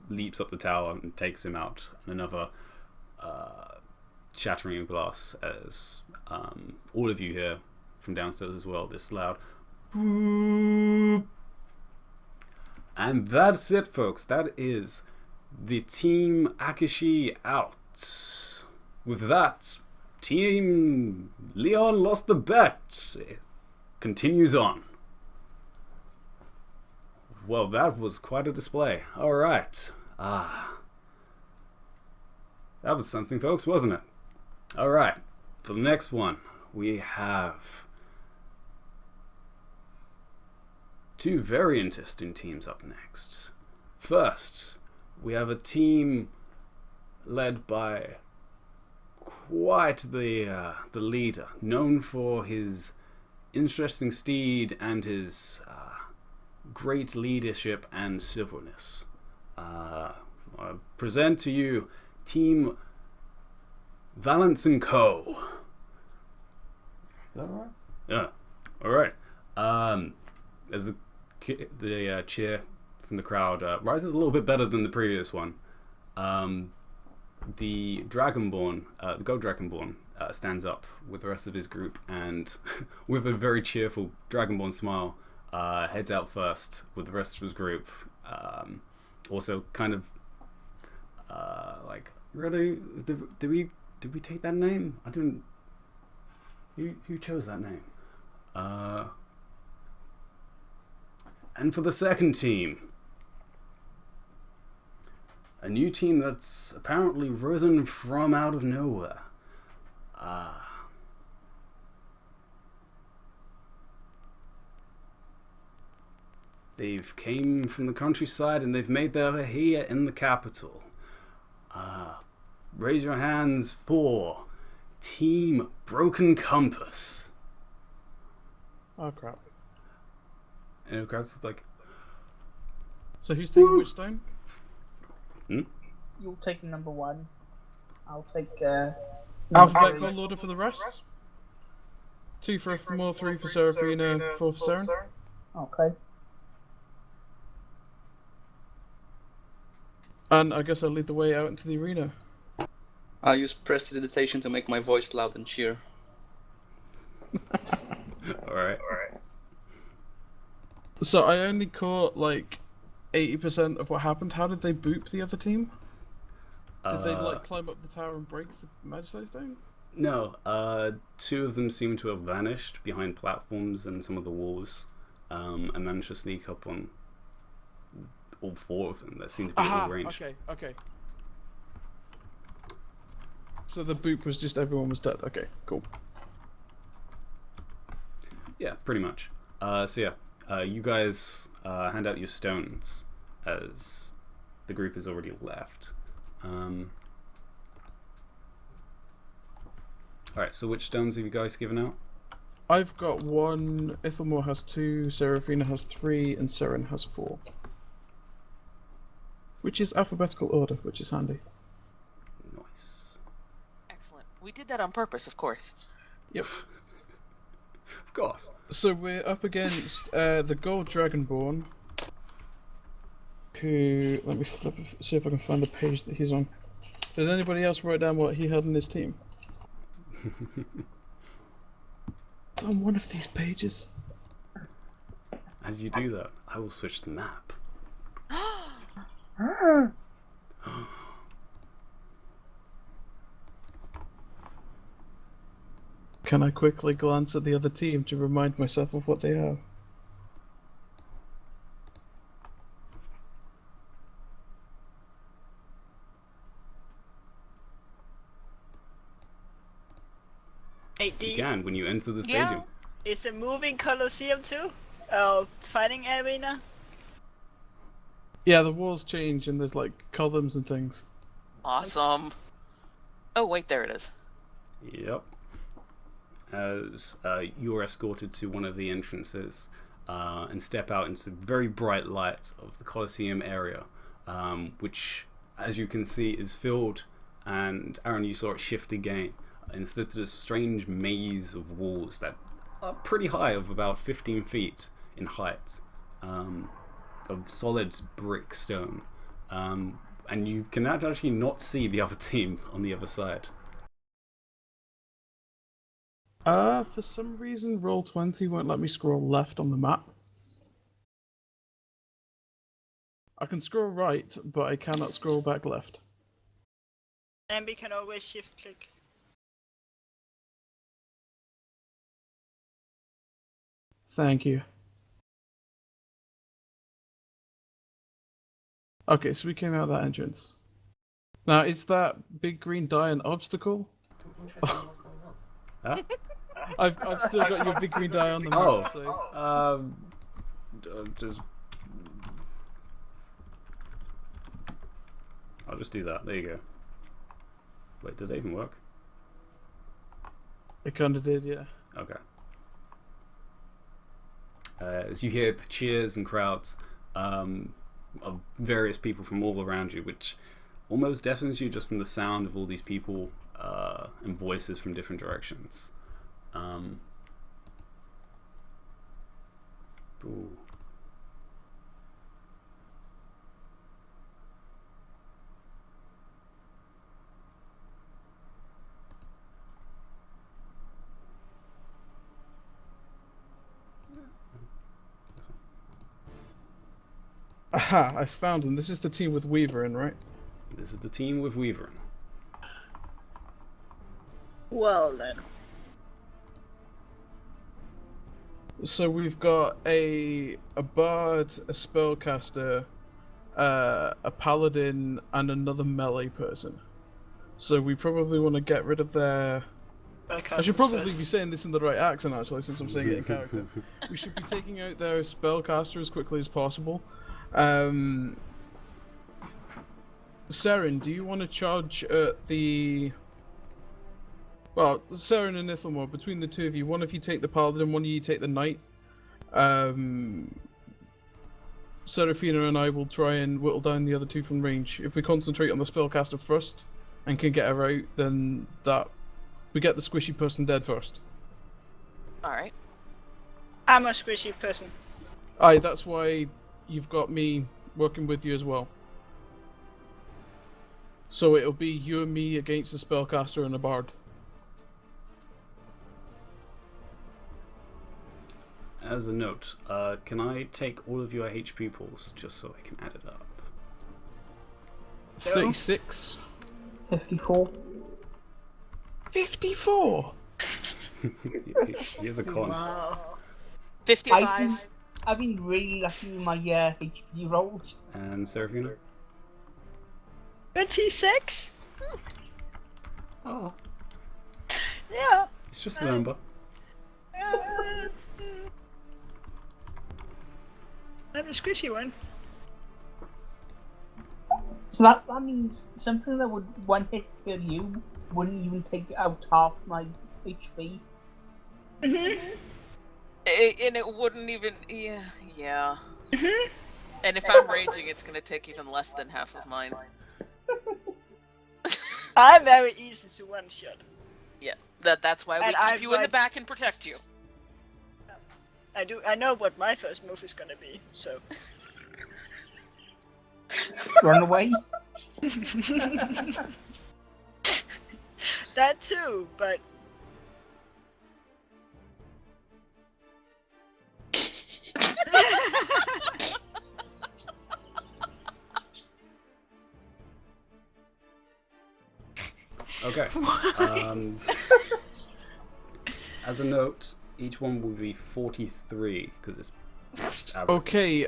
leaps up the tower and takes him out. And another shattering of glass as all of you hear from downstairs as well, this loud boop. And that's it, folks. That is the Team Akishi out. With that, Team Leon lost the bet. It continues on. Well, that was quite a display. All right. That was something, folks, wasn't it? All right. For the next one, we have two very interesting teams up next. First, we have a team led by quite the leader, known for his interesting steed and his great leadership and chivalrous. I present to you Team Valance and Co. Is that alright? Yeah. Alright. As the cheer from the crowd rises a little bit better than the previous one, the Dragonborn, the Gold Dragonborn, stands up with the rest of his group and with a very cheerful Dragonborn smile heads out first with the rest of his group. Also kind of like, really, did we take that name? I didn't. Who chose that name? And for the second team, A new team that's apparently risen from out of nowhere. They've came from the countryside and they've made their way here in the capital. Raise your hands for Team Broken Compass. Oh crap. And the crowd's like, So who's taking which stone? You'll take number 1. I'll take. Alphabetical order for the rest. 2 for Ephemer, 3 for Seraphina, 4 for Saren. Okay. And I guess I'll lead the way out into the arena. I'll use prestidigitation to make my voice loud and cheer. alright. So I only caught like 80% of what happened. How did they boop the other team? Did they like climb up the tower and break the Magicite Stone? No, 2 of them seem to have vanished behind platforms and some of the walls, and managed to sneak up on all 4 of them that seem to be all range. Okay. So the boop was just everyone was dead. Okay, cool. Yeah, pretty much. So yeah, you guys hand out your stones as the group has already left. Alright, so which stones have you guys given out? I've got 1, Ithelmore has 2, Seraphina has 3, and Seren has 4. Which is alphabetical order, which is handy. Nice. Excellent. We did that on purpose, of course. Yep. Of course. So we're up against the Gold Dragonborn, who... Let me see if I can find the page that he's on. Did anybody else write down what he had in his team? It's on one of these pages. As you do that, I will switch the map. Can I quickly glance at the other team to remind myself of what they have? Hey, You can when you enter the Yeah. stadium. it's a moving Colosseum too? Fighting arena? Yeah, the walls change and there's like columns and things. Awesome. Oh, wait, there it is. Yep. As you're escorted to one of the entrances and step out into very bright light of the Colosseum area, which, as you can see, is filled, and Aaron, you saw it shift again, instead of this strange maze of walls that are pretty high, of about 15 feet in height, of solid brick stone. And you can actually not see the other team on the other side. For some reason, Roll20 won't let me scroll left on the map. I can scroll right, but I cannot scroll back left. And we can always shift click. Thank you. Okay, so we came out that entrance. Now, is that big green die an obstacle? Huh? I've still got your big green die on the map, Oh. so... Just... I'll just do that. There you go. Wait, did that even work? It kinda did, yeah. Okay. As you hear the cheers and crowds of various people from all around you, which almost deafens you just from the sound of all these people and voices from different directions. Ooh. Aha, I found him. This is the team with Weaver in, right? This is the team with Weaver. Well then. So we've got a bard, a spellcaster, a paladin, and another melee person. So we probably want to get rid of their... I should probably be saying this in the right accent, actually, since I'm saying it in character. We should be taking out their spellcaster as quickly as possible. Seren, do you want to charge at the... Well, Seren and Ithelmore, between the two of you, one of you take the paladin, one of you take the knight. Seraphina and I will try and whittle down the other two from range. If we concentrate on the spellcaster first and can get her out, then that we get the squishy person dead first. Alright. I'm a squishy person. Aye, that's why you've got me working with you as well. So it'll be you and me against the spellcaster and a bard. As a note, can I take all of your HP pools just so I can add it up? 36. 54. 54! Here's a con. Wow. 55. I've been really lucky with my HP rolls. And Seraphina? 26? Oh, Yeah. it's just a number. I'm a squishy one. So that means something that would one hit kill you wouldn't even take out half my HP. Mhm. And it wouldn't even... Yeah. Mhm. And if I'm raging, it's gonna take even less than half of mine. I'm very easy to one shot. Yeah, that's why we And keep you in the like- back and protect you. I know what my first move is gonna be, so. Run away. That too, but. Okay. As a note, each one will be 43 because it's average. Okay,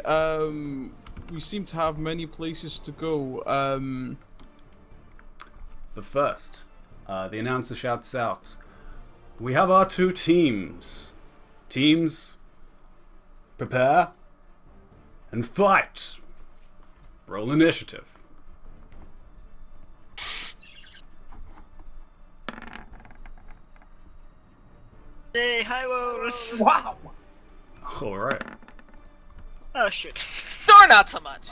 we seem to have many places to go. But first, the announcer shouts out, "We have our two teams. Teams, prepare and fight. Roll initiative." Hey, hi rolls! Wow. Alright. Oh shit. Or not so much.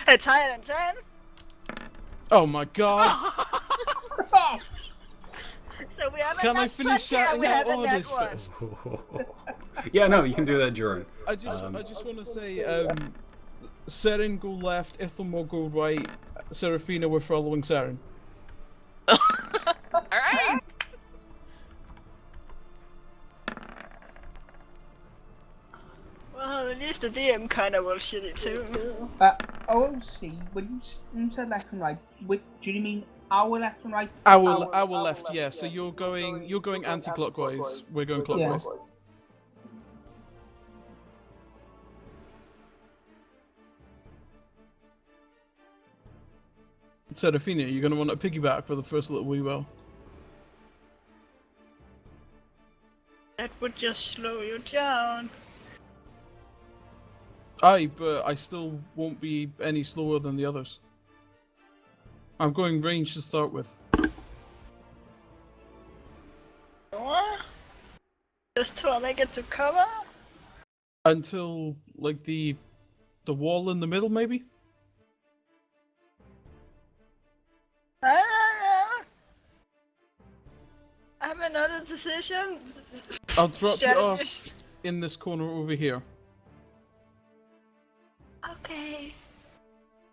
It's higher than 10? Oh my god! So we have a Can I nat finish 20 and shouting we out have a nat orders 1. first? Yeah, no, you can do that during. I just want to say, Seren go left, Ithelmore go right, Seraphina, we're following Seren. Alright. Well, at least the DM kinda will shit it too. OOC, when you said left and right, do you mean our left and right? Our left, yeah. So you're going anti-clockwise. We're going clockwise. Yeah. Seraphina, you're gonna want to piggyback for the first little wee while. That would just slow you down. Aye, but I still won't be any slower than the others. I'm going range to start with. What? Just till I make it to cover? Until like the wall in the middle, maybe. I have another decision. I'll drop you off Strategist. in this corner over here. Okay.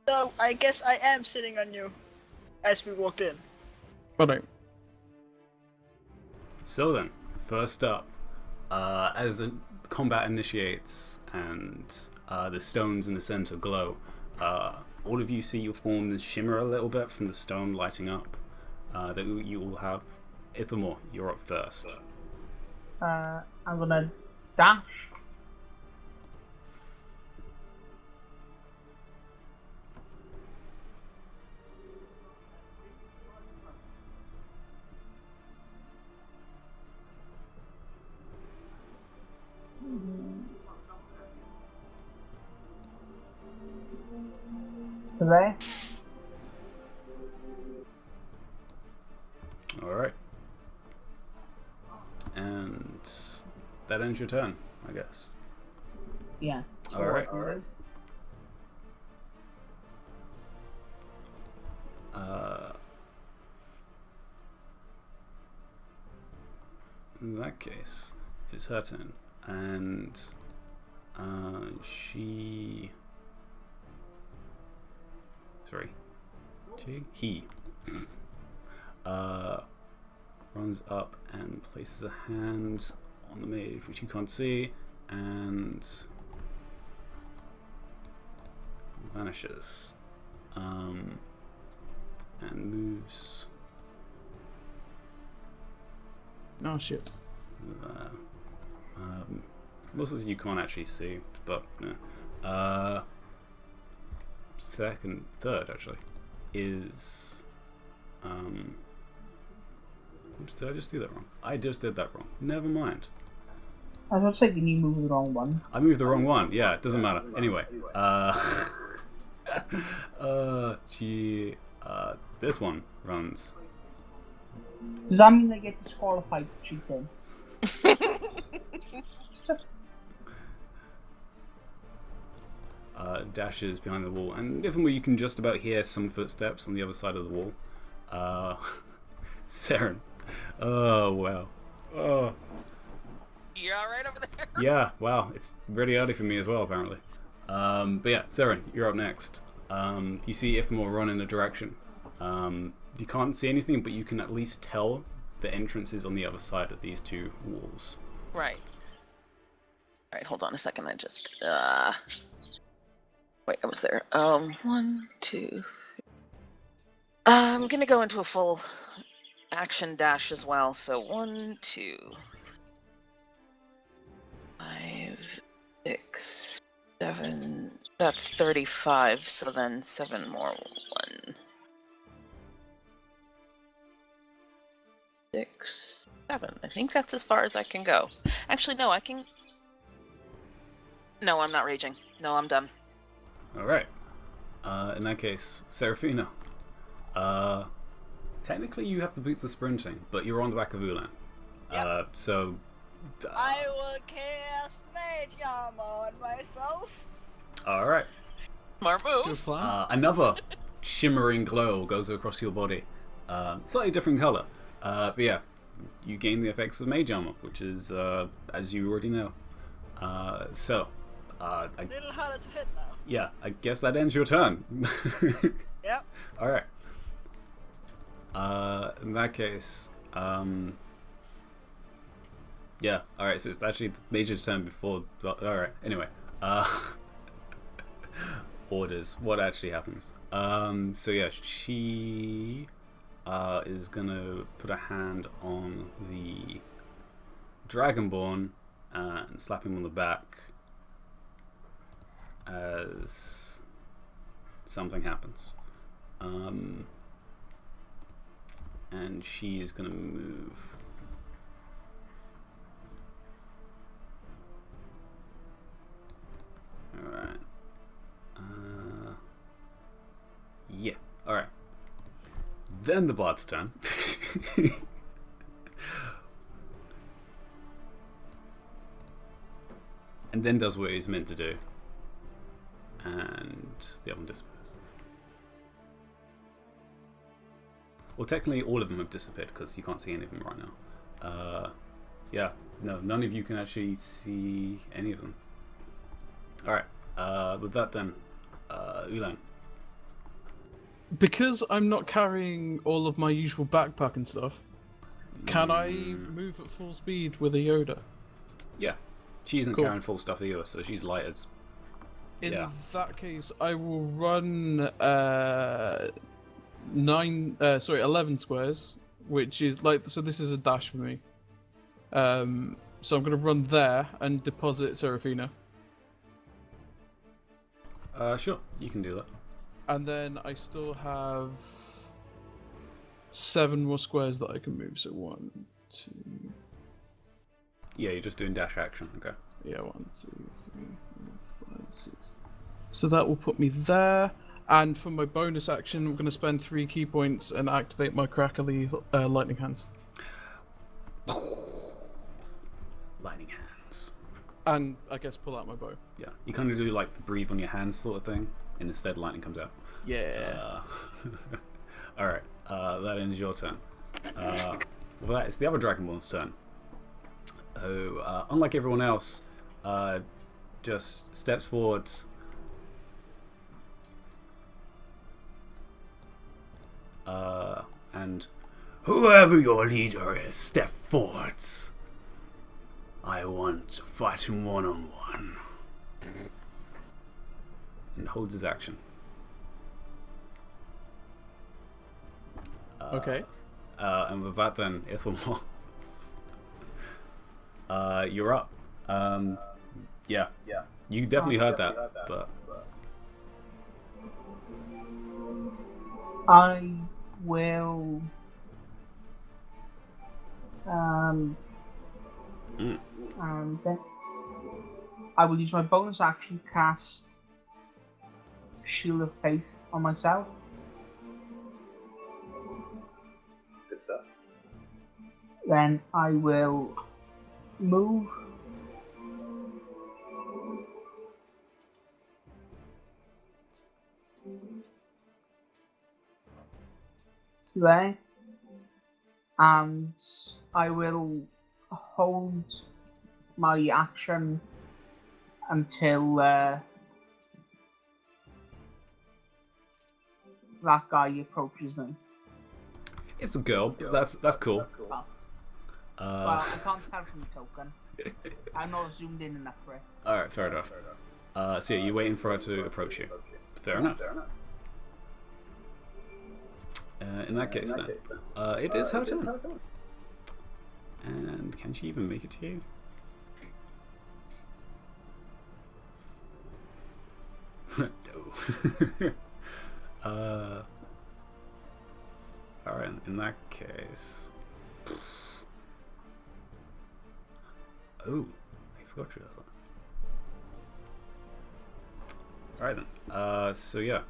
So I guess I am sitting on you as we walked in. Alright. So then, first up, as the combat initiates and the stones in the center glow, all of you see your forms shimmer a little bit from the stone lighting up that you all have. Ithelmore, you're up first. I'm gonna dash. To there. Alright. And that ends your turn, I guess. Yeah. Alright. In that case, it's her turn. And he runs up and places a hand on the mage, which you can't see, and vanishes. And moves. Oh shit. Most of you can't actually see, but third actually is oops, did I just do that wrong? I just did that wrong. Never mind. I was thinking you moved the wrong one. I moved the wrong one. Yeah, it doesn't matter. Anyway, this one runs. Does that mean they get disqualified for cheating? Dashes behind the wall, and even where you can just about hear some footsteps on the other side of the wall. Saren. Oh wow. Oh. You're all right over there. Yeah. Wow. It's really early for me as well, apparently. But yeah, Saren, you're up next. You see Ithamore run in a direction. You can't see anything, but you can at least tell the entrance is on the other side of these two walls. Right. All right. Hold on a second. I just wait. I was there. 1, 2. I'm gonna go into a full action dash as well. So 1, 2, 5, 6, 7. That's 35. So then 7 more. 1, 6, 7. I think that's as far as I can go. Actually, no. I can. No, I'm not raging. No, I'm done. All right. In that case, Seraphina. Technically, you have the boots of sprinting, but you're on the back of Ulan. Yep. So. I will cast Mage Armor on myself. All right. Smart Good move. plan. Another shimmering glow goes across your body. Slightly different color. But yeah, you gain the effects of Mage Armor, which is, as you already know. A little harder to hit now. Yeah, I guess that ends your turn. Yep. Alright. In that case, yeah, alright, so it's actually the Mage's turn before. Alright, anyway. Orders. What actually happens? So yeah, she is gonna put a hand on the Dragonborn and slap him on the back as something happens. And she is gonna move. Alright. Yeah, alright. Then the bot's turn. And then does what he's meant to do. And the other one disappears. Well, technically all of them have disappeared because you can't see any of them right now. Yeah, no, none of you can actually see any of them. Alright, with that then, Ulan. Because I'm not carrying all of my usual backpack and stuff, can I move at full speed with a Yoda? Yeah, she isn't Cool. carrying full stuff either, so she's light as. In Yeah. that case, I will run 11 squares, which is like, so this is a dash for me. So I'm going to run there and deposit Seraphina. Sure, you can do that. And then I still have 7 more squares that I can move. So 1, 2. Yeah, you're just doing dash action, okay. Yeah, 1, 2, 3, 4, 5, 6. So that will put me there. And for my bonus action, I'm going to spend 3 key points and activate my crackly lightning hands. Lightning hands. And I guess pull out my bow. Yeah, you kind of do like the breathe on your hands sort of thing, and instead lightning comes out. Yeah. All right, that ends your turn. Well, that is the other Dragonborn's turn. Unlike everyone else, just steps forwards. And whoever your leader is, step forwards. I want to fight him one-on-one. And holds his action. Okay. And with that then, Ithamar, you're up. Yeah. You definitely heard that, but... I will. And then I will use my bonus action to cast Shield of Faith on myself. Good stuff. Then I will move. To there. And I will hold my action until that guy approaches me. It's a girl, but that's cool. Well, I can't tell from the token. I'm not zoomed in enough for it. Alright, fair enough. So yeah, you're waiting for her to approach you. Fair enough. In that case then, it is her turn. And can she even make it to you? No. Alright, in that case... Oh, I forgot you that. Alright then, so yeah,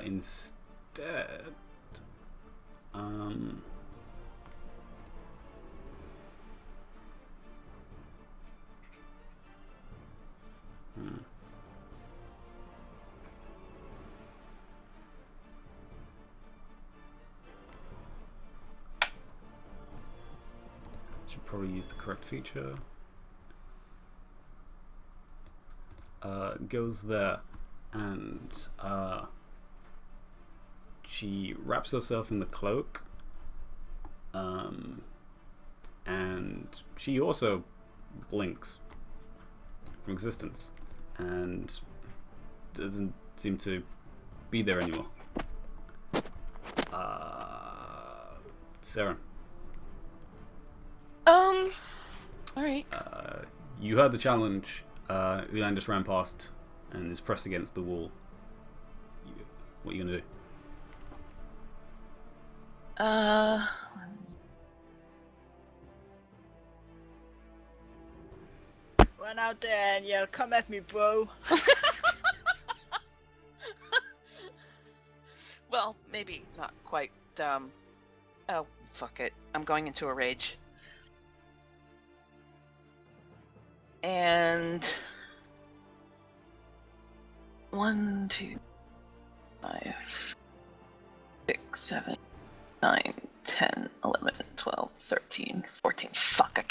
instead... Should probably use the correct feature. Goes there and she wraps herself in the cloak, and she also blinks from existence and doesn't seem to be there anymore. Sarah. Alright. You heard the challenge. Ulan just ran past and is pressed against the wall. What are you gonna do? Run out there and yell, "Come at me, bro!" Well, maybe not quite. Oh, fuck it. I'm going into a rage. And 1, 2, 5, 6, 7, 9, 10, 11, 12, 13, 14. Fuck,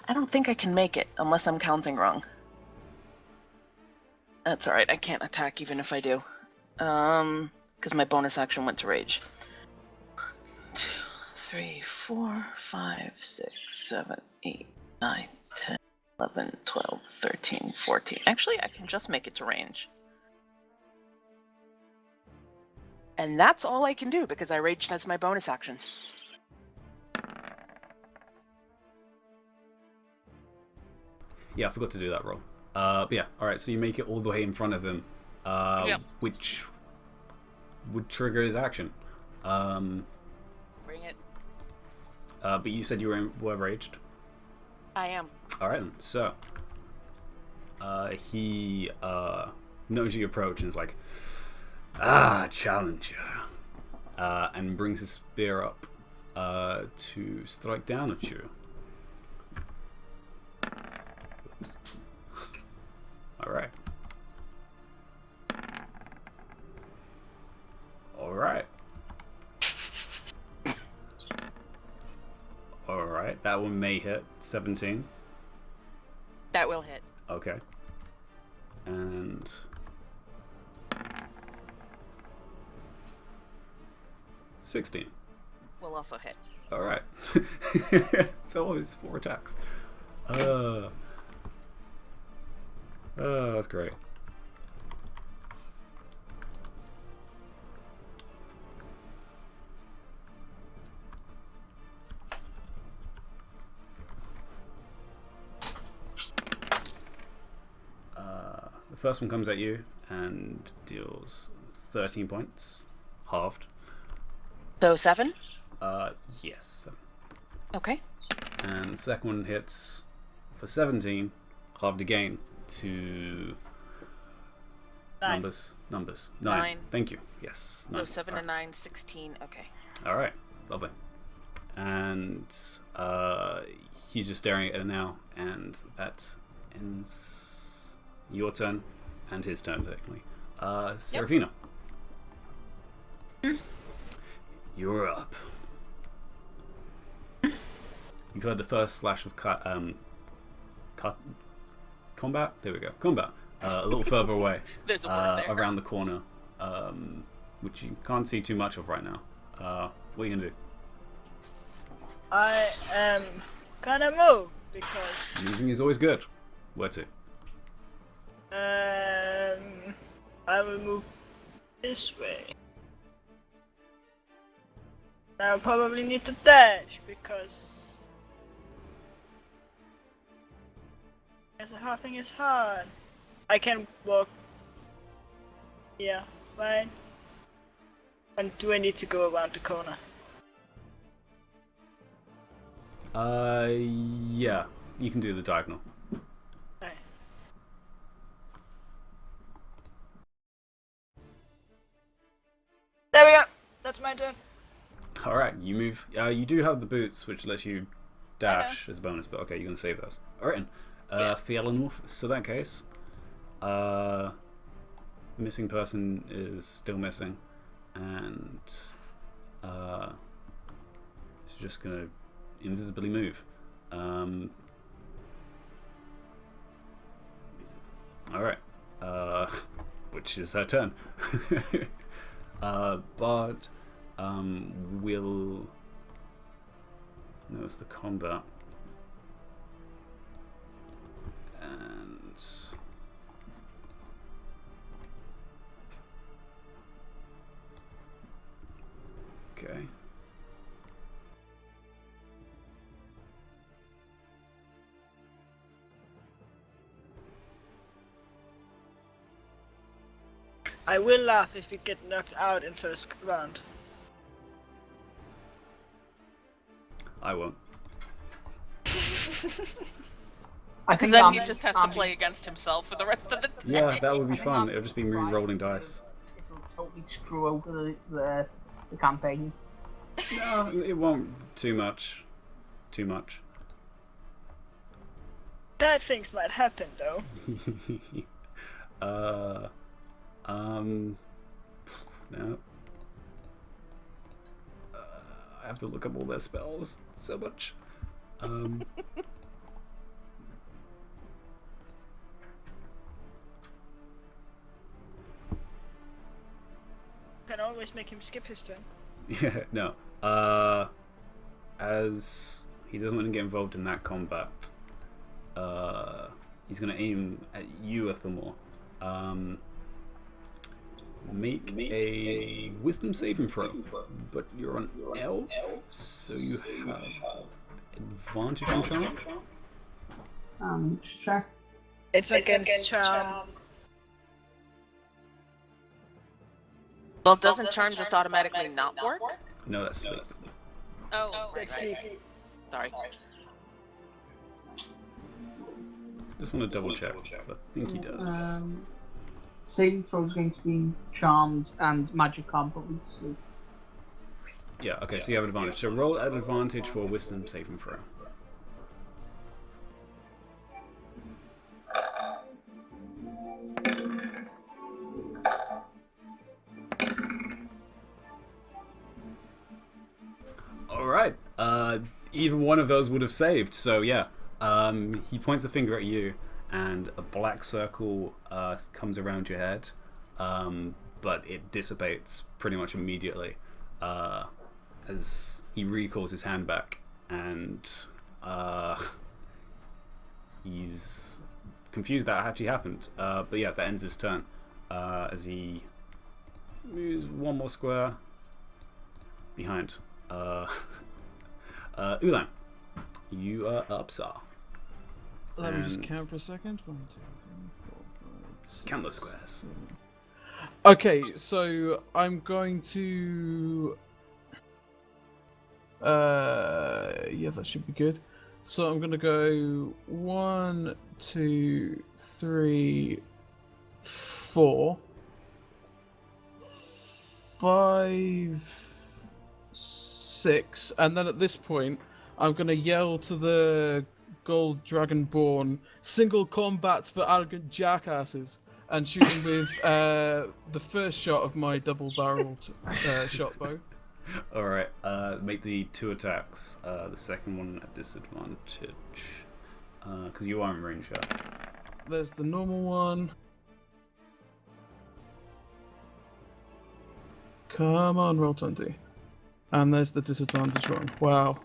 I don't think I can make it unless I'm counting wrong. That's alright, I can't attack even if I do. Because my bonus action went to rage. 1, 2, 3, 4, 5, 6, 7, 8, 9, 10, 11, 12, 13, 14. Actually, I can just make it to range. And that's all I can do because I raged as my bonus action. Yeah, I forgot to do that roll. But yeah, alright, so you make it all the way in front of him, Yep. which would trigger his action. Bring it. But you said you were raged. I am. Alright then, so he knows you approach and is like, Challenger. And brings his spear up to strike down at you. Alright. Alright. Alright, that one may hit. 17. That will hit. Okay. And... 16. Will also hit. Alright. So it's 4 attacks. That's great. The first one comes at you and deals 13 points, halved. So 7? Yes. Okay. And the second one hits for 17, halved again to 9. numbers. 9. Thank you. Yes. 9. So 7 and 9, 16. Okay. All right. Lovely. And he's just staring at it now, and that ends your turn and his turn, technically. Serafina. You're up. You've heard the first slash of combat. There we go. Combat. A little further away. There's a word there. Around the corner, which you can't see too much of right now. What are you gonna do? I am gonna move because Moving is always good. Where to? I will move this way. I'll probably need to dash because as a halfling is hard. I can walk. Yeah, fine. And do I need to go around the corner? Yeah, you can do the diagonal. Okay. There we go. That's my turn. All right, you move. You do have the boots, which lets you dash as a bonus, but okay, you're gonna save those. All right, Fielanwolf. So in that case, missing person is still missing, and she's just gonna invisibly move. All right, which is her turn. But we'll notice the combat and okay. I will laugh if you get knocked out in first round. I won't. I Because think then I'm- he just has to play against himself for the rest of the day. Yeah, that would be I think fun. I'm It'll just be me right. rolling dice. It'll totally screw over the campaign. No, it won't too much. Too much. Bad things might happen though. No. I have to look up all their spells. So much. Can always make him skip his turn. Yeah, no. As he doesn't want to get involved in that combat, he's going to aim at you, Ethelmore. Make a wisdom saving throw, but you're an elf, so you have advantage on charm. Just check. It's against charm. Well, doesn't charm just automatically not work? No, that's sleep. Oh, right, That's right. sleep. Sorry. Just want to double check, 'cause I think he does. saving throw is going to be charmed and magic components. So. Yeah, okay, so you have advantage. So roll at advantage for wisdom saving throw. Alright, either one of those would have saved, so yeah. He points the finger at you, and a black circle comes around your head, but it dissipates pretty much immediately as he recalls his hand back, and he's confused that actually happened. But yeah, that ends his turn as he moves one more square behind. Ulan, you are up, sir. Let me just And count for a second. 1, 2, 3, 4, 5, 6, count those squares. 7. Okay, so I'm going to. Yeah, that should be good. So I'm gonna go 1, 2, 3, 4, 5, 6, and then at this point, I'm gonna yell to the gold dragonborn, "Single combat for arrogant jackasses," and shoot him with the first shot of my double-barreled shot bow. Alright, make the 2 attacks. The second one at disadvantage. Because you are in range, yeah. There's the normal one. Come on, roll 20. And there's the disadvantage one. Wow.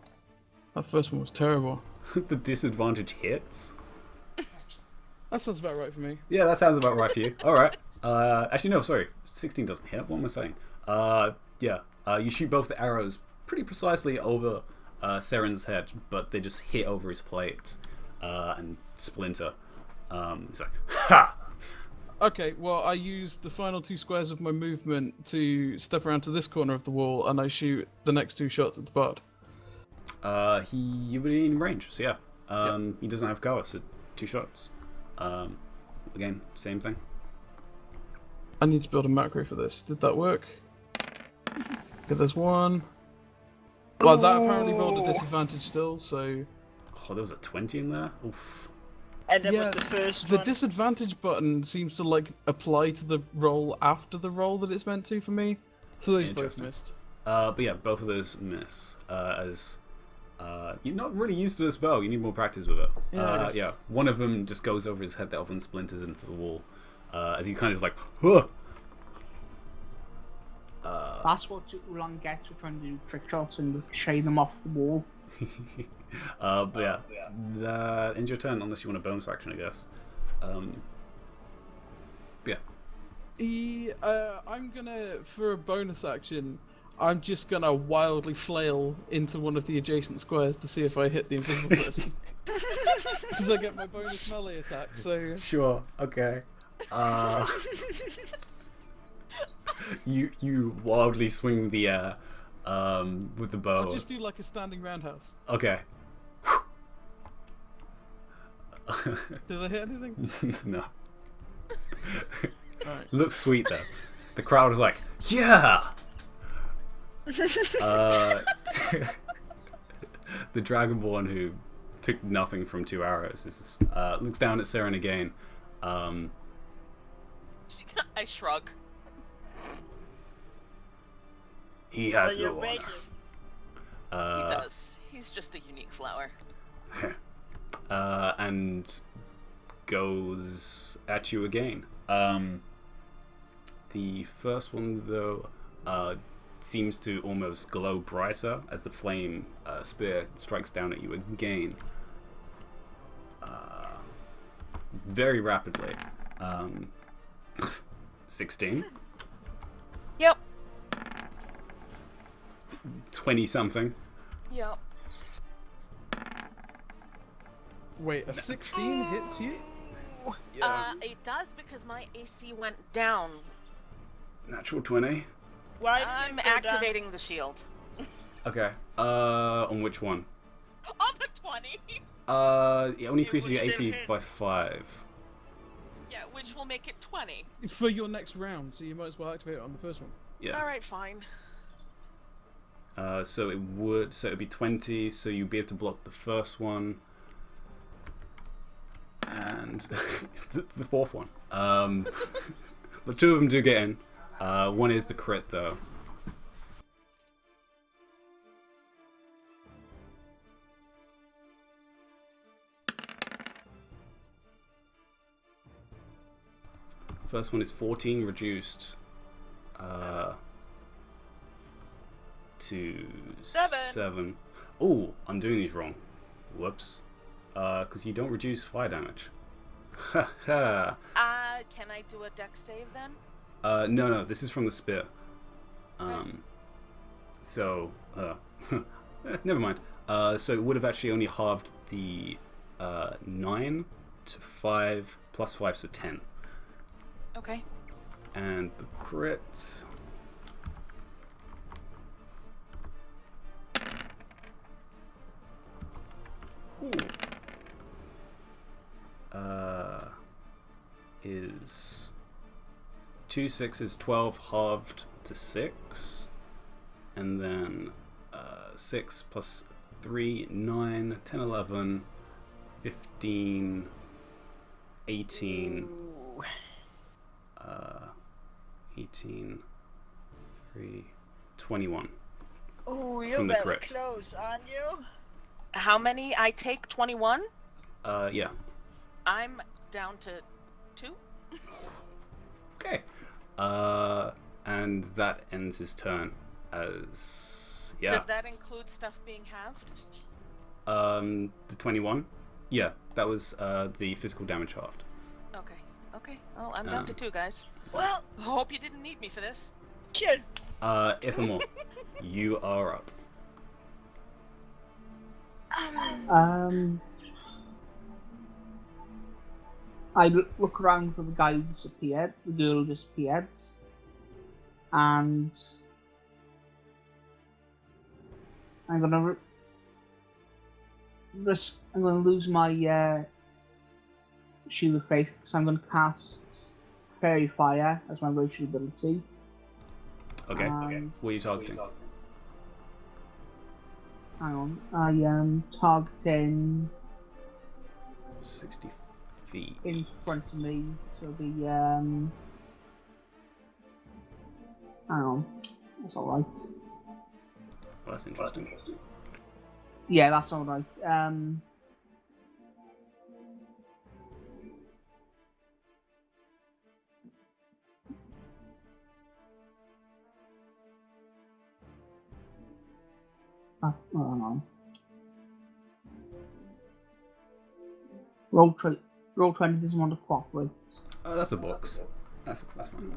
That first one was terrible. The disadvantage hits? That sounds about right for me. Yeah, that sounds about right for you. Alright. Actually, no, sorry. 16 doesn't hit. What am I saying? Yeah. You shoot both the arrows pretty precisely over Seren's head, but they just hit over his plate and splinter. He's like, ha! Okay, well, I used the final 2 squares of my movement to step around to this corner of the wall, and I shoot the next 2 shots at the bard. You would be in range, so yeah. He doesn't have cover, so 2 shots. Again, same thing. I need to build a macro for this. Did that work? Okay, there's 1. Well, that apparently rolled a disadvantage still, so... Oh, there was a 20 in there? Oof. And that was the first the one. disadvantage button seems to, like, apply to the roll after the roll that it's meant to for me. So those both Interesting. missed. But yeah, both of those miss. As you're not really used to this bow, you need more practice with it. Yeah, I guess. One of them just goes over his head, the other one splinters into the wall. As he kind of is like, huh! That's what Ulan gets for trying to do trick shots and shade them off the wall. But yeah, that ends your turn, unless you want a bonus action, I guess. Yeah. I'm gonna, for a bonus action, I'm just gonna wildly flail into one of the adjacent squares to see if I hit the invisible person. Because I get my bonus melee attack, so... Sure, okay. You wildly swing the air with the bow. I'll just do like a standing roundhouse. Okay. Did I hit anything? No. Alright. Looks sweet though. The crowd is like, yeah! The Dragonborn, who took nothing from 2 arrows, looks down at Seren again. I shrug. He has Well, you're no honor. waiting. He does. He's just a unique flower. And goes at you again. The first one, though, seems to almost glow brighter as the flame spear strikes down at you again. Very rapidly. 16? Yep. 20 something. Yep. Wait, a 16 hits you? It does because my AC went down. Natural 20. Why did I'm it go down? activating the shield. Okay. On which one? On the 20. It only It increases would your still AC hit. by 5. Yeah, which will make it 20. For your next round, so you might as well activate it on the first one. Yeah. All right, fine. So it'd be 20. So you'd be able to block the first one and the fourth one. But two of them do get in. One is the crit though. First one is 14 reduced to 7. Oh, I'm doing these wrong. Whoops. Because you don't reduce fire damage. Can I do a dex save then? No, this is from the spear. So, never mind. So it would have actually only halved the 9 to 5 plus 5, so 10. Okay. And the crit. Ooh. Is 2 6s 12 halved to 6, and then 6 plus 3 9 10 11 15 18 18 3 21. Oh, you're From the very crit. close, aren't you? How many? I take 21? Yeah. I'm down to 2. Okay. And that ends his turn as Does that include stuff being halved? The 21. Yeah, that was the physical damage halved. Okay. Okay. Well, I'm down to 2, guys. Well, Hope you didn't need me for this. sure. Ithamore, you are up. I look around for the guy who disappeared, the girl who disappeared, and I'm gonna risk. I'm gonna lose my shield of faith because I'm gonna cast fairy fire as my racial ability. Okay. What are you targeting? Hang on, I am targeting 60 feet. in front of me, so the hang on, that's alright. Well, that's interesting. Yeah, that's alright. Hang on. Roll 20 doesn't want to cooperate. Oh, that's a box. That's fine.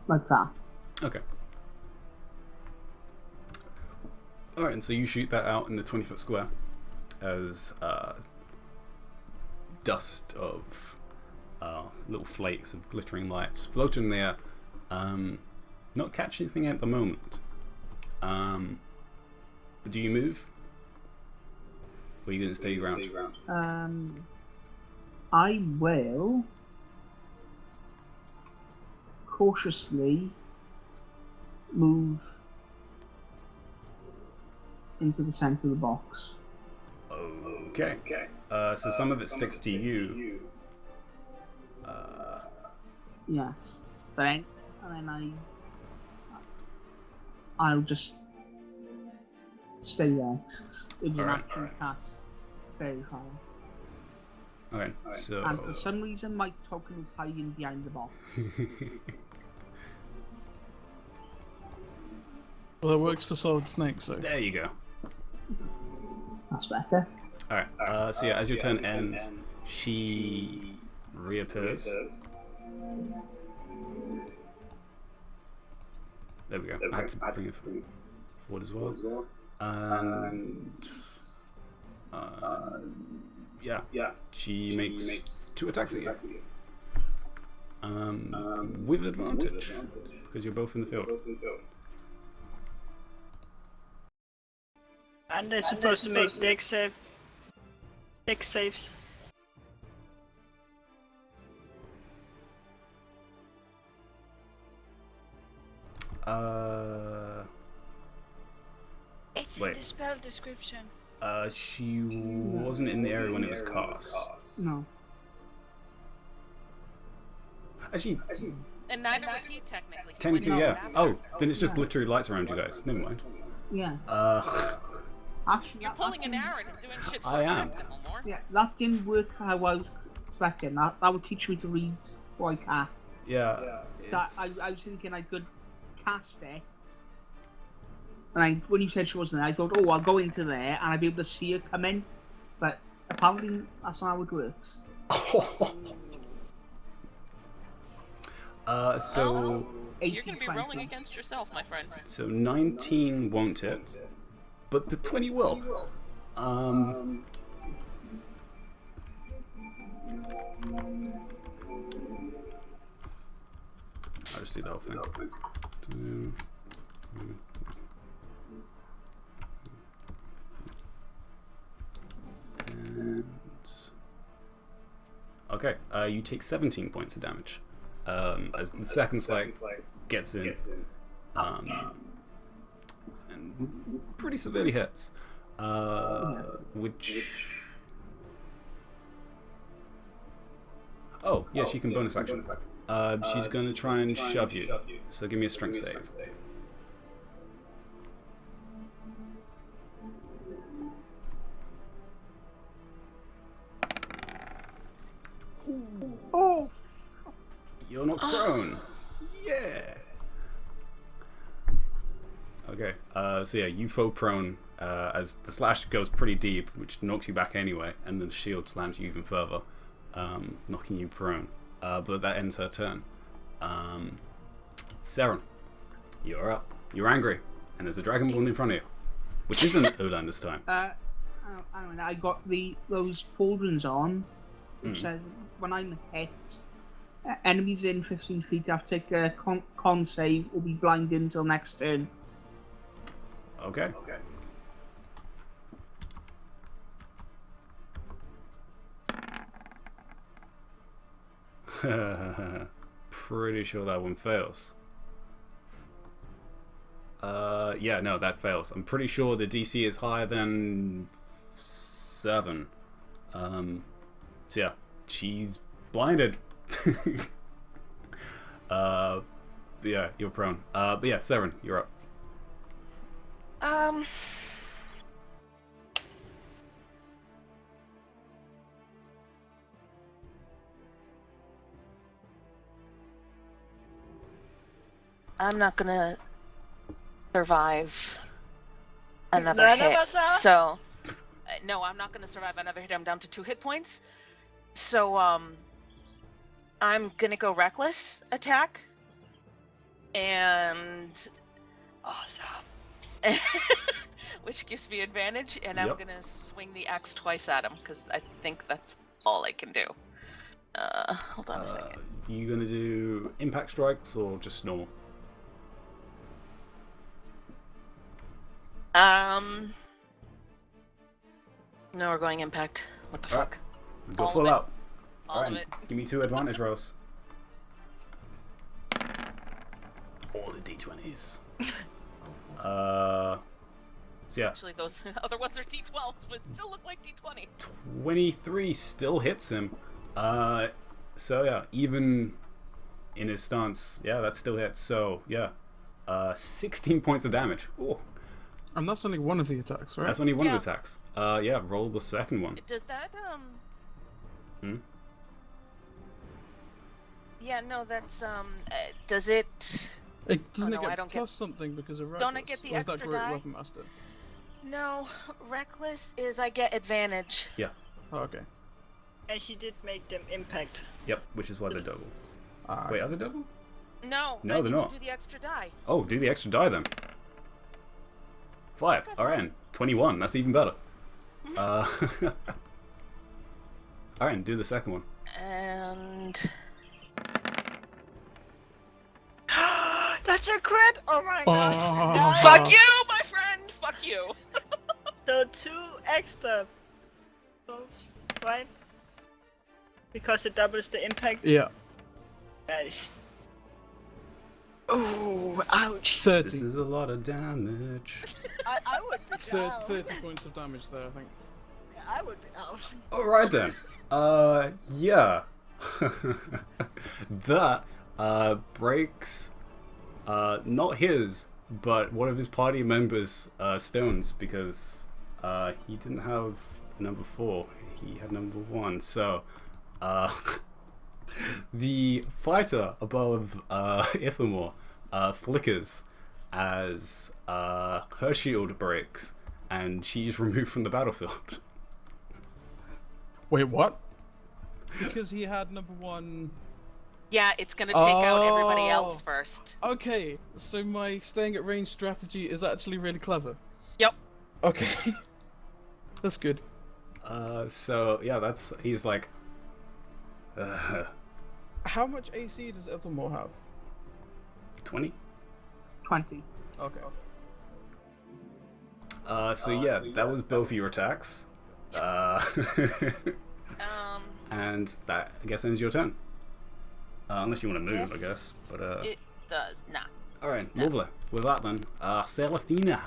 Like that. Okay. Alright, and so you shoot that out in the 20-foot square as dust of little flakes of glittering light float in the air. Not catch anything at the moment. But do you move? Or are you going to stay your ground? I will cautiously move into the center of the box. Okay. So some of it sticks to you. Yes, but then I'll just stay there. It was an Alright. action cast fairy fire. Okay, so And for some reason, my token is hiding behind the box. Well, that works for Solid Snake, so. there you go. That's better. Alright, so yeah, as your turn ends, she reappears. There we go. I had to bring it forward as well. And yeah, she makes 2 attacks at you. With advantage, because you're both in the field. And they're supposed to make dex saves. It's Wait. in the spell description. She wasn't in the area when it was cast. No. Actually, And neither was he technically. He technically, went in yeah. after. Oh, then it's just literally lights around you guys. Never mind. Yeah. Actually, You're pulling an Aaron and doing shit for I am. effect, More. Yeah, that didn't work how I was expecting. That would teach me to read what I cast. Yeah. So I was thinking I could cast it. And when you said she wasn't there, I thought, oh, I'll go into there and I'll be able to see her come in. But apparently, that's not how it works. So You're going to be rolling against yourself, my friend. so 19 won't hit, but the 20 will. I'll just do the whole thing. And okay, you take 17 points of damage as the second slide gets in, and pretty severely hits. Which oh yeah, she can bonus action. She's gonna try and shove you. So give me a strength save. Oh! You're not prone. Yeah. Okay. So yeah, you fall prone as the slash goes pretty deep, which knocks you back anyway, and then the shield slams you even further, knocking you prone. But that ends her turn. Saren, you're up. You're angry, and there's a dragonborn in front of you, which isn't Ulan this time. I got those pauldrons on, which says when I'm hit, enemies in 15 feet have to take a con save or be blinded until next turn. Okay. Pretty sure that one fails. Yeah, no, that fails. I'm pretty sure the DC is higher than 7. So yeah, she's blinded. But yeah, you're prone. But yeah, Saren, you're up. I'm not gonna survive another None of hit. us are? So, no, I'm not gonna survive another hit. I'm down to 2 hit points. So, I'm gonna go reckless attack, and Awesome. which gives me advantage, and I'm Yep. gonna swing the axe twice at him because I think that's all I can do. Hold on a second. You gonna do impact strikes or just normal? No, we're going impact. What the Alright. fuck? Go All full of it. out. All of Alright, it. give me 2 advantage rolls. All the d20s. So yeah, Actually, those other ones are D12s, but still look like D20s. 23 still hits him. So yeah, even in his stance, yeah, that still hits. So yeah, 16 points of damage. Ooh, And that's only one of the attacks, right? that's only one Yeah. of the attacks. Yeah, roll the second one. Does that, Hmm? Yeah, no, that's, does it... Doesn't no, it I get don't get- plus something because of reckless? Don't I get the Or is that extra Great die? Weapon Master? No, reckless is I get advantage. Yeah, Oh, okay. And she did make them impact. yep, which is why they're double. Ah, Wait, are they double? No, No, I they're need not. to do the extra die. Oh, do the extra die then. 5. Alright, 21. That's even better. Alright, do the second one. And... That's a crit! Oh my god! Oh. Fuck you, my friend! Fuck you! So 2 extra. Right? Because it doubles the impact. Yeah. Nice. Oh. Ooh, ouch. 30. This is a lot of damage. I would be down. 30 points of damage there, I think. Yeah, I would be out. Alright then. Yeah. That breaks not his, but one of his party members' stones, because he didn't have number 4, he had number 1. So the fighter above Ithamore flickers as her shield breaks and she's removed from the battlefield. Wait, what? Because he had number 1. Yeah, it's gonna take out everybody Oh. else first. Okay, so my staying at range strategy is actually really clever. Yep. Okay. That's good. So yeah, he's like How much AC does Ethelmore have? 20. 20. Okay. So yeah, that was both your attacks. And that, I guess, ends your turn. Unless you want to move, I guess. But It does not. all right, lovely. With that then, Serafina.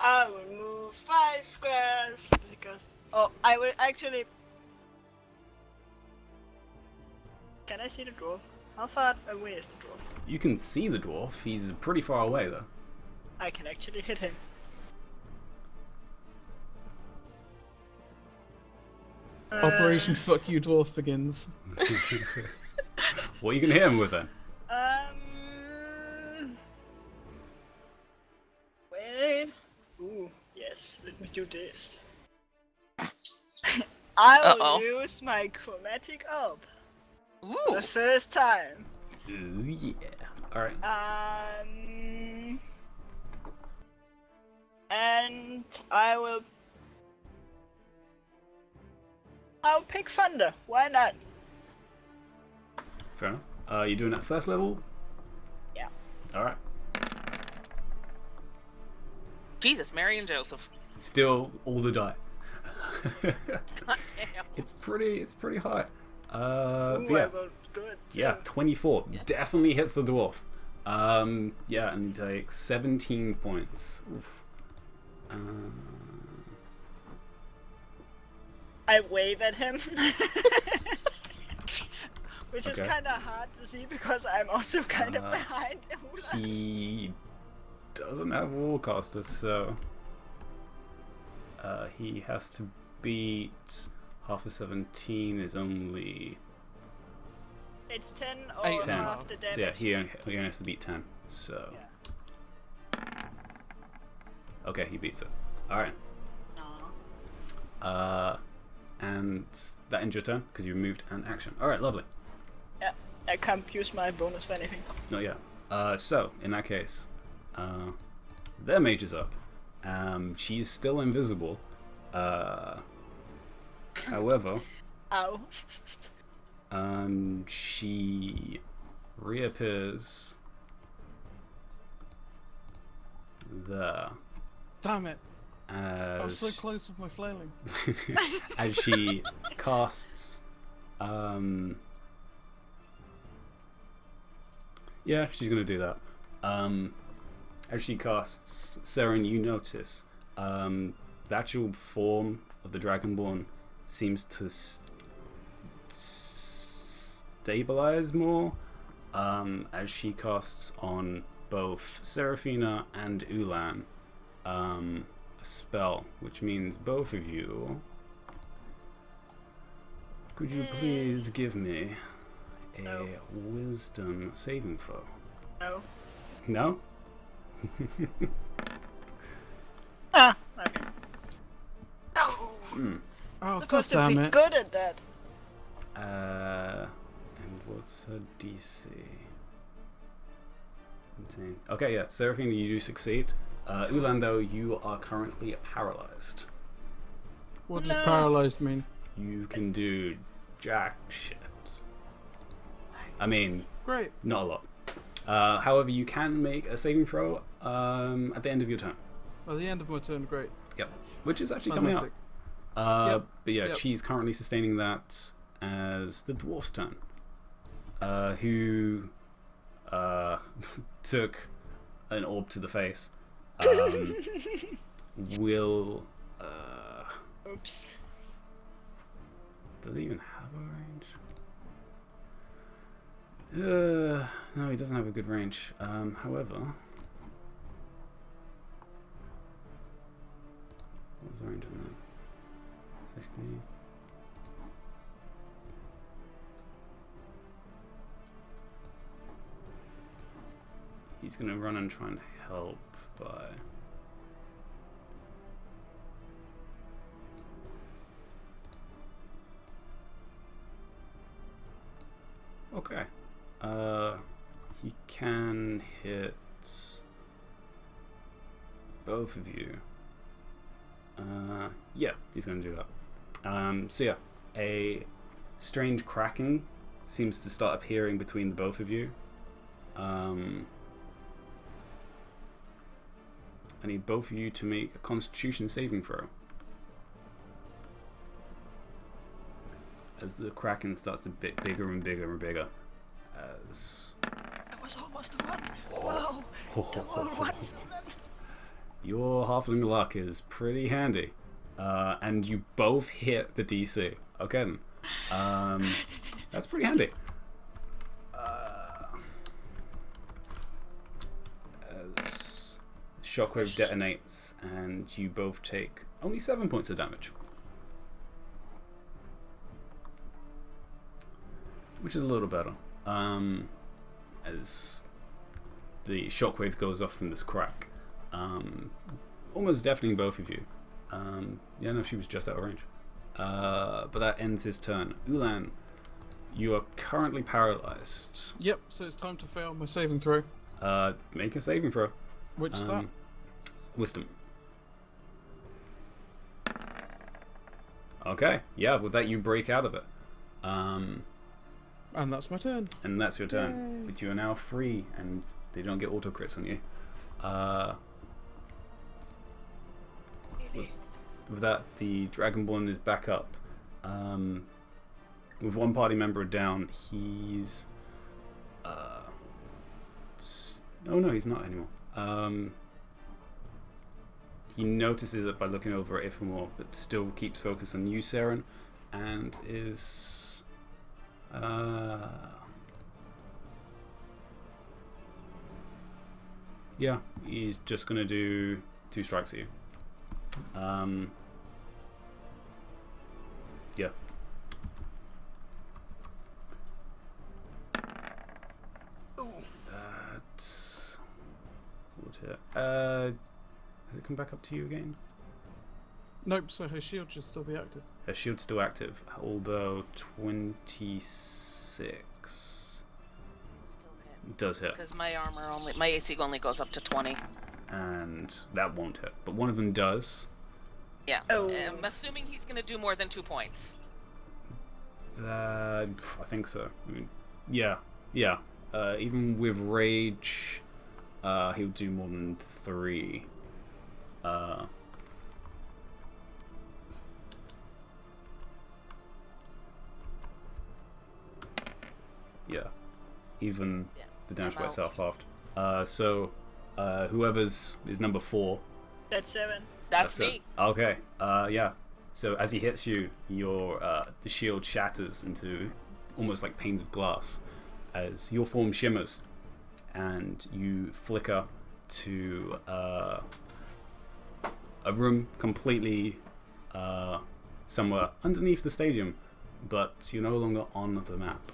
I will move 5 squares because. Oh, I will actually. Can I see the dwarf? How far away is the dwarf? You can see the dwarf. He's pretty far away though. I can actually hit him. Operation Fuck You Dwarf begins. What are you gonna hit him with then? Wait. Ooh, yes. Let me do this. I will Uh-oh. use my chromatic orb. Ooh. The first time. Ooh yeah. All right. And I'll pick thunder. Why not? Fair enough. You doing that first level? Yeah. All right. Jesus, Mary and Joseph. Still all the die. God damn. It's pretty high. Ooh, But I yeah. rolled good. Too. Yeah, 24. Yes. Definitely hits the dwarf. Yeah, and you take 17 points. Oof. I wave at him. Which is Okay. kind of hard to see because I'm also kind of behind Ula. He doesn't have Warcaster, so he has to beat half of 17 is only It's 10 or 8 10. half the damage. So yeah, he only has to beat 10. So okay, he beats it. All right. Aw. And that ends your turn because you moved an action. All right, lovely. Yeah, I can't use my bonus for anything. Not yet. So in that case, their mage is up. She's still invisible. However, Ow. she reappears there Damn it. I was so as close with my flailing. as she casts. Yeah, she's gonna do that. As she casts Seren, you notice the actual form of the Dragonborn seems to stabilize more as she casts on both Serafina and Ulan a spell, which means both of you. Could you please give me a No. wisdom saving throw? No. No? Ah, okay. Oh, Hmm. Oh, god supposed to damn be it. good at that. And what's her DC? 17. Okay, yeah, Seraphina, you do succeed. Ulan, though, you are currently paralyzed. What does No. paralyzed mean? You can do jack shit. I mean, Great. not a lot. However, you can make a saving throw at the end of your turn. At the end of my turn, great. Yep. Which is actually coming up. Fantastic. But yeah, Yep. she's currently sustaining that as the dwarf's turn. who took an orb to the face, will. Oops. Does he even have a range? No, he doesn't have a good range. However, what was the range on that? 60. He's gonna run and try and help by. Okay. He can hit both of you. Yeah, he's going to do that. So yeah, a strange cracking seems to start appearing between the both of you. I need both of you to make a Constitution saving throw. As the Kraken starts to get bigger and bigger and bigger. As That was almost a 1. Wow. Double 1s. your halfling luck is pretty handy. And you both hit the DC. Okay then. That's pretty handy. As shockwave detonates and you both take only 7 points of damage. Which is a little better. As the shockwave goes off from this crack. Almost deafening both of you. Yeah, no, she was just out of range. But that ends his turn. Ulan, you are currently paralyzed. Yep, so it's time to fail my saving throw. Make a saving throw. Which stat? Wisdom. Okay, yeah, with that you break out of it. And that's my turn. And that's your turn. Yay. But you are now free and they don't get auto crits on you. With that, the Dragonborn is back up. With one party member down, he's... oh no, he's not anymore. He notices it by looking over at Ithamore, but still keeps focus on you, Saren, and is... yeah, he's just gonna do 2 strikes at you. Yeah. That's would hit. Has it come back up to you again? Nope, so her shield should still be active. Her shield's still active, although 26 Still hit. does hit, Because my AC only goes up to 20. and that won't hit. But one of them does. Yeah. Oh. I'm assuming he's gonna do more than 2 points. I think so. I mean, yeah. Even with rage, he'll do more than 3. Yeah. Even the damage I'm by out. itself halved. So, whoever's is number 4. That's 7. That's it. me. Okay. Yeah. So as he hits you, your the shield shatters into almost like panes of glass, as your form shimmers, and you flicker to a room completely somewhere underneath the stadium, but you're no longer on the map.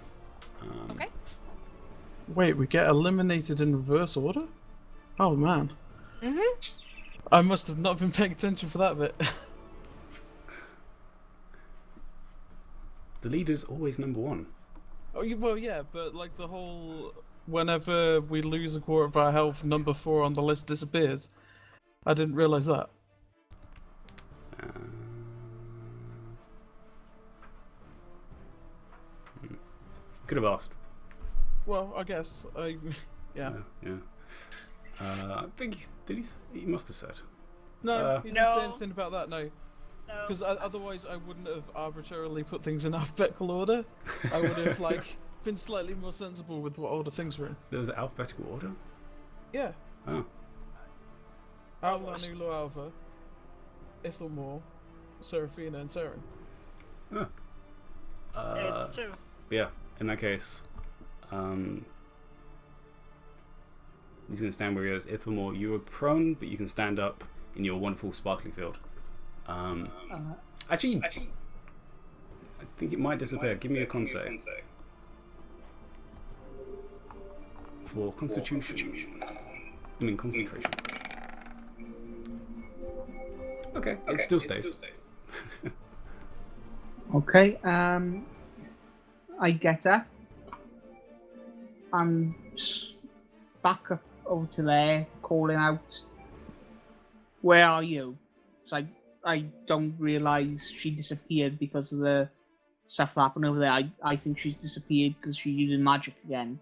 Okay. Wait, we get eliminated in reverse order? Oh man. Mhm. I must have not been paying attention for that bit. The leader's always number 1. Oh, well, yeah, but like the whole... Whenever we lose a quarter of our health, number 4 on the list disappears. I didn't realise that. Could have asked. Well, I guess. Yeah. Yeah. I think he must have said. No, he didn't No. say anything about that, no. No. Because otherwise I wouldn't have arbitrarily put things in alphabetical order. I would have, like, been slightly more sensible with what order things were in. There was an alphabetical order? Yeah. Oh. Outlaw, Nulo Alpha, Ithelmore, Seraphina, and Saren. Huh. Yeah, it's true. Yeah, in that case, he's going to stand where he is. Ithelmore, you are prone, but you can stand up in your wonderful sparkling field. Actually, I think it might disappear. Give me a con save. For Constitution. I mean, concentration. Okay, it still stays. Okay, I get her. I'm back up over to there, calling out, "Where are you?" So I don't realise she disappeared because of the stuff that happened over there. I think she's disappeared because she's using magic again.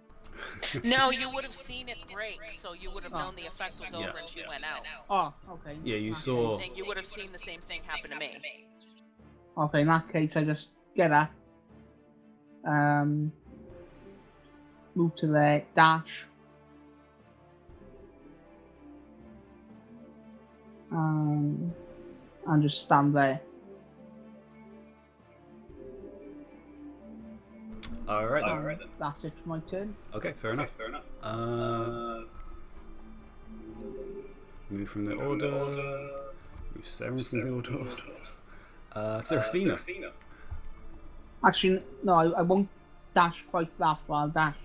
No, you would have seen it break, so you would have known the effect was over and she went out. Oh, okay. Yeah, you saw. And you would have seen the same thing happen to me. Okay, in that case, I just get her. Move to there, dash. And just stand there. Alright then. That's it for my turn. Okay, fair enough. Move from the order. Move Saren from the order. Seraphina. Actually, no, I won't dash quite that far. I'll dash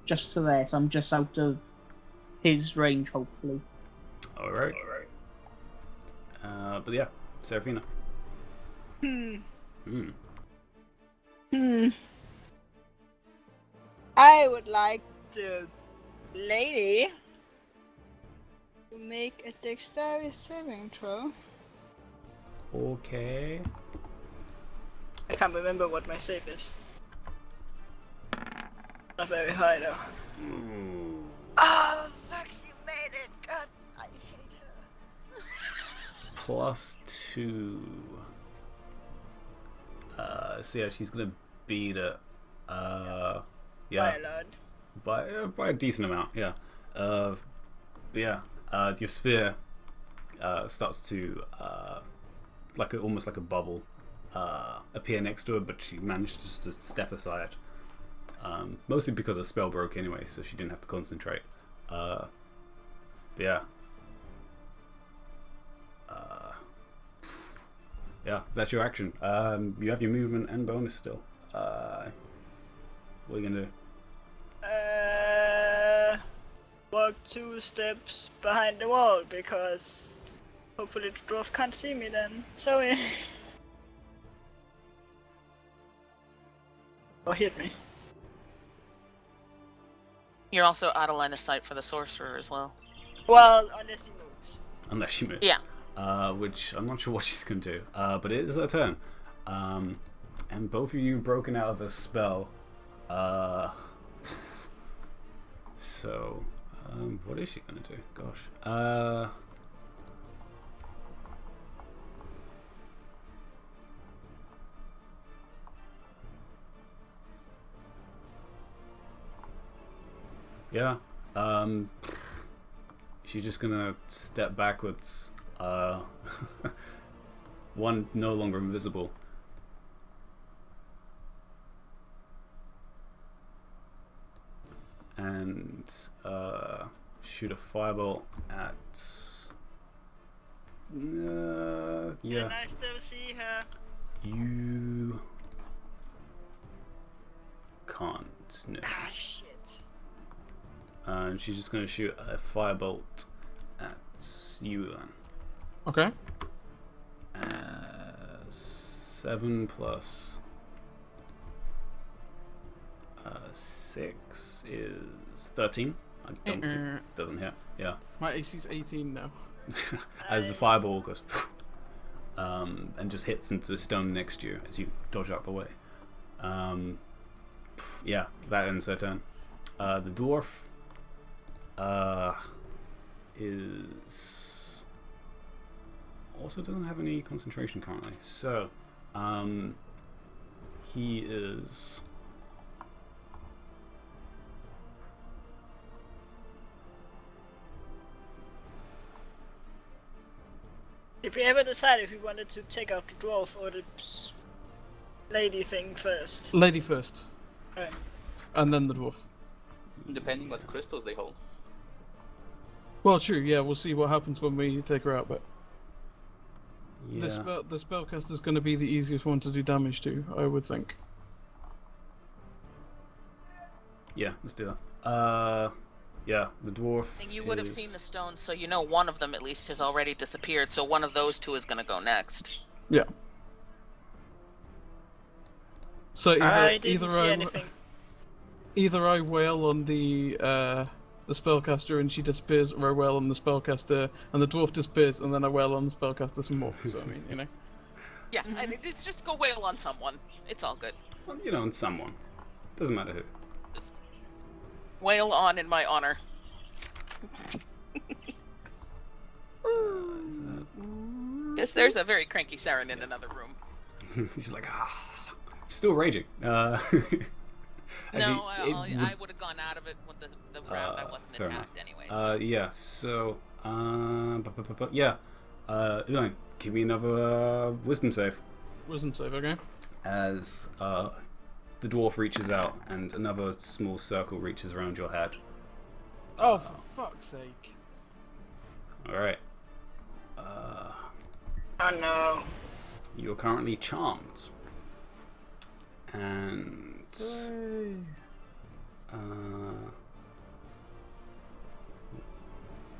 just to there, so I'm just out of his range, hopefully. Alright. But yeah, Seraphina. I would like the lady to make a dexterity saving throw. Okay. I can't remember what my save is. Not very high though. Oh, fuck, she made it! God, I hate her. +2. So yeah, she's gonna beat it. Yeah. By a lot. By a decent amount, yeah. But yeah, your sphere starts to almost like a bubble appear next to her, but she managed just to step aside. Mostly because her spell broke anyway, so she didn't have to concentrate. But yeah. Yeah, that's your action. You have your movement and bonus still. What are you gonna do? Walk 2 steps behind the wall because hopefully the dwarf can't see me then. Sorry. Or hit me. You're also out of line of sight for the sorcerer as well. Well, unless he moves. Unless she moves. Yeah. Which I'm not sure what she's going to do. But it is her turn. And both of you broken out of a spell. So, what is she going to do? Gosh. Yeah. She's just gonna step backwards. One no longer invisible. And shoot a fireball at. Yeah. Nice to see her. You can't. No. Ah, shit. And she's just going to shoot a firebolt at you then. Okay. 7 plus 6 is 13. I don't think it doesn't hit. Yeah. My AC's 18 now. As the fireball goes and just hits into the stone next to you as you dodge out the way. Yeah, that ends her turn. The dwarf is also doesn't have any concentration currently, so he is Did we ever decide if we wanted to take out the dwarf or the lady thing first? Lady first, Alright. and then the dwarf. Depending what crystals they hold. Well, true. Yeah, we'll see what happens when we take her out. But Yeah. the spellcaster's going to be the easiest one to do damage to, I would think. Yeah, let's do that. Yeah, the dwarf. And you would have is- seen the stones, so you know one of them at least has already disappeared. So one of those two is gonna go next. Yeah. So I didn't see anything. either I wail on the spellcaster and she disappears, or I wail on the spellcaster and the dwarf disappears, and then I wail on the spellcaster some more. So I mean, you know. Yeah, and it's just go wail on someone. It's all good. Well, you know, on someone. Doesn't matter who. Just wail on in my honor. Is that... Yes, there's a very cranky Saren in another room. She's like, she's still raging. No, Actually, I would have gone out of it with the round I wasn't fair attacked enough. anyway. So. Yeah, so, yeah, Elaine, give me another wisdom save. Wisdom save, okay? As the dwarf reaches out and another small circle reaches around your head. Oh, for fuck's sake. Alright. Oh no. You're currently charmed. And...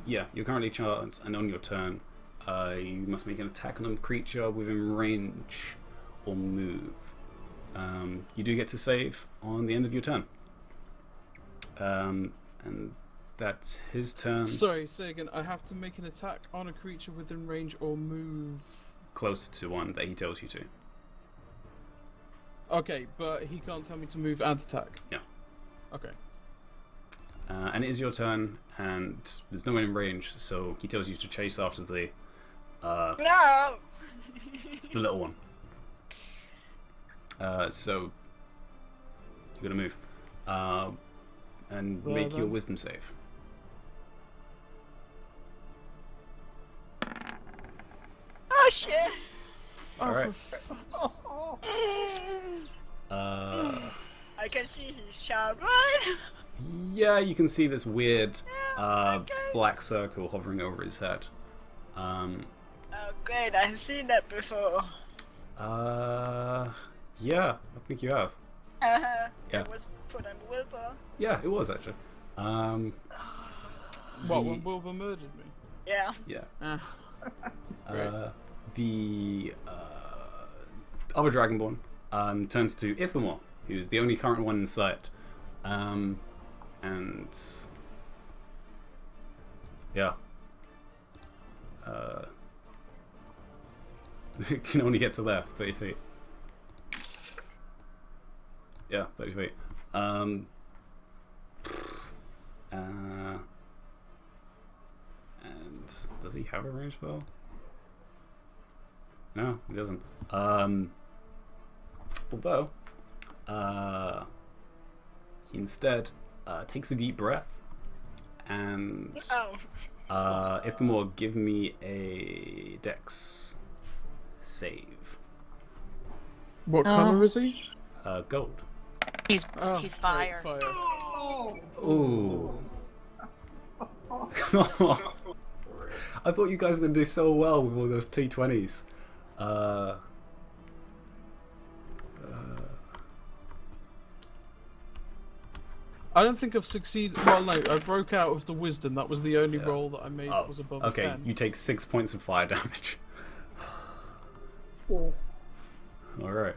yeah, you're currently charmed, and on your turn, you must make an attack on a creature within range or move. You do get to save on the end of your turn. And that's his turn. Sorry, say again. I have to make an attack on a creature within range or move. Close to one that he tells you to. Okay, but he can't tell me to move and attack. Yeah. Okay. And it is your turn, and there's no one in range, so he tells you to chase after the No! little one. So you're gonna move, and Well make your done. wisdom save. Oh shit! Oh, Alright. for fuck's I can see his child, right? Yeah, you can see this weird okay. black circle hovering over his head. Oh great, I've seen that before. Yeah, I think you have. Yeah. It was put on the willpower. Yeah, it was actually. What, the- when Wilbur murdered me? Yeah. Yeah. Right. The other Dragonborn turns to Ithamor, who's the only current one in sight. And yeah. Can only get to there, 30 feet. Yeah, 30 feet. And does he have a range spell? No, he doesn't. Although, he instead takes a deep breath and Oh. Ithamor, give me a Dex save. What colour is he? Gold. He's Oh, he's right, fire. Ooh. I thought you guys were going to do so well with all those T20s. I don't think I've succeeded. Well, no, I broke out of the wisdom. That was the only Yeah. roll that I made Oh, was above okay, 10. you take 6 points of fire damage. Oh. Alright.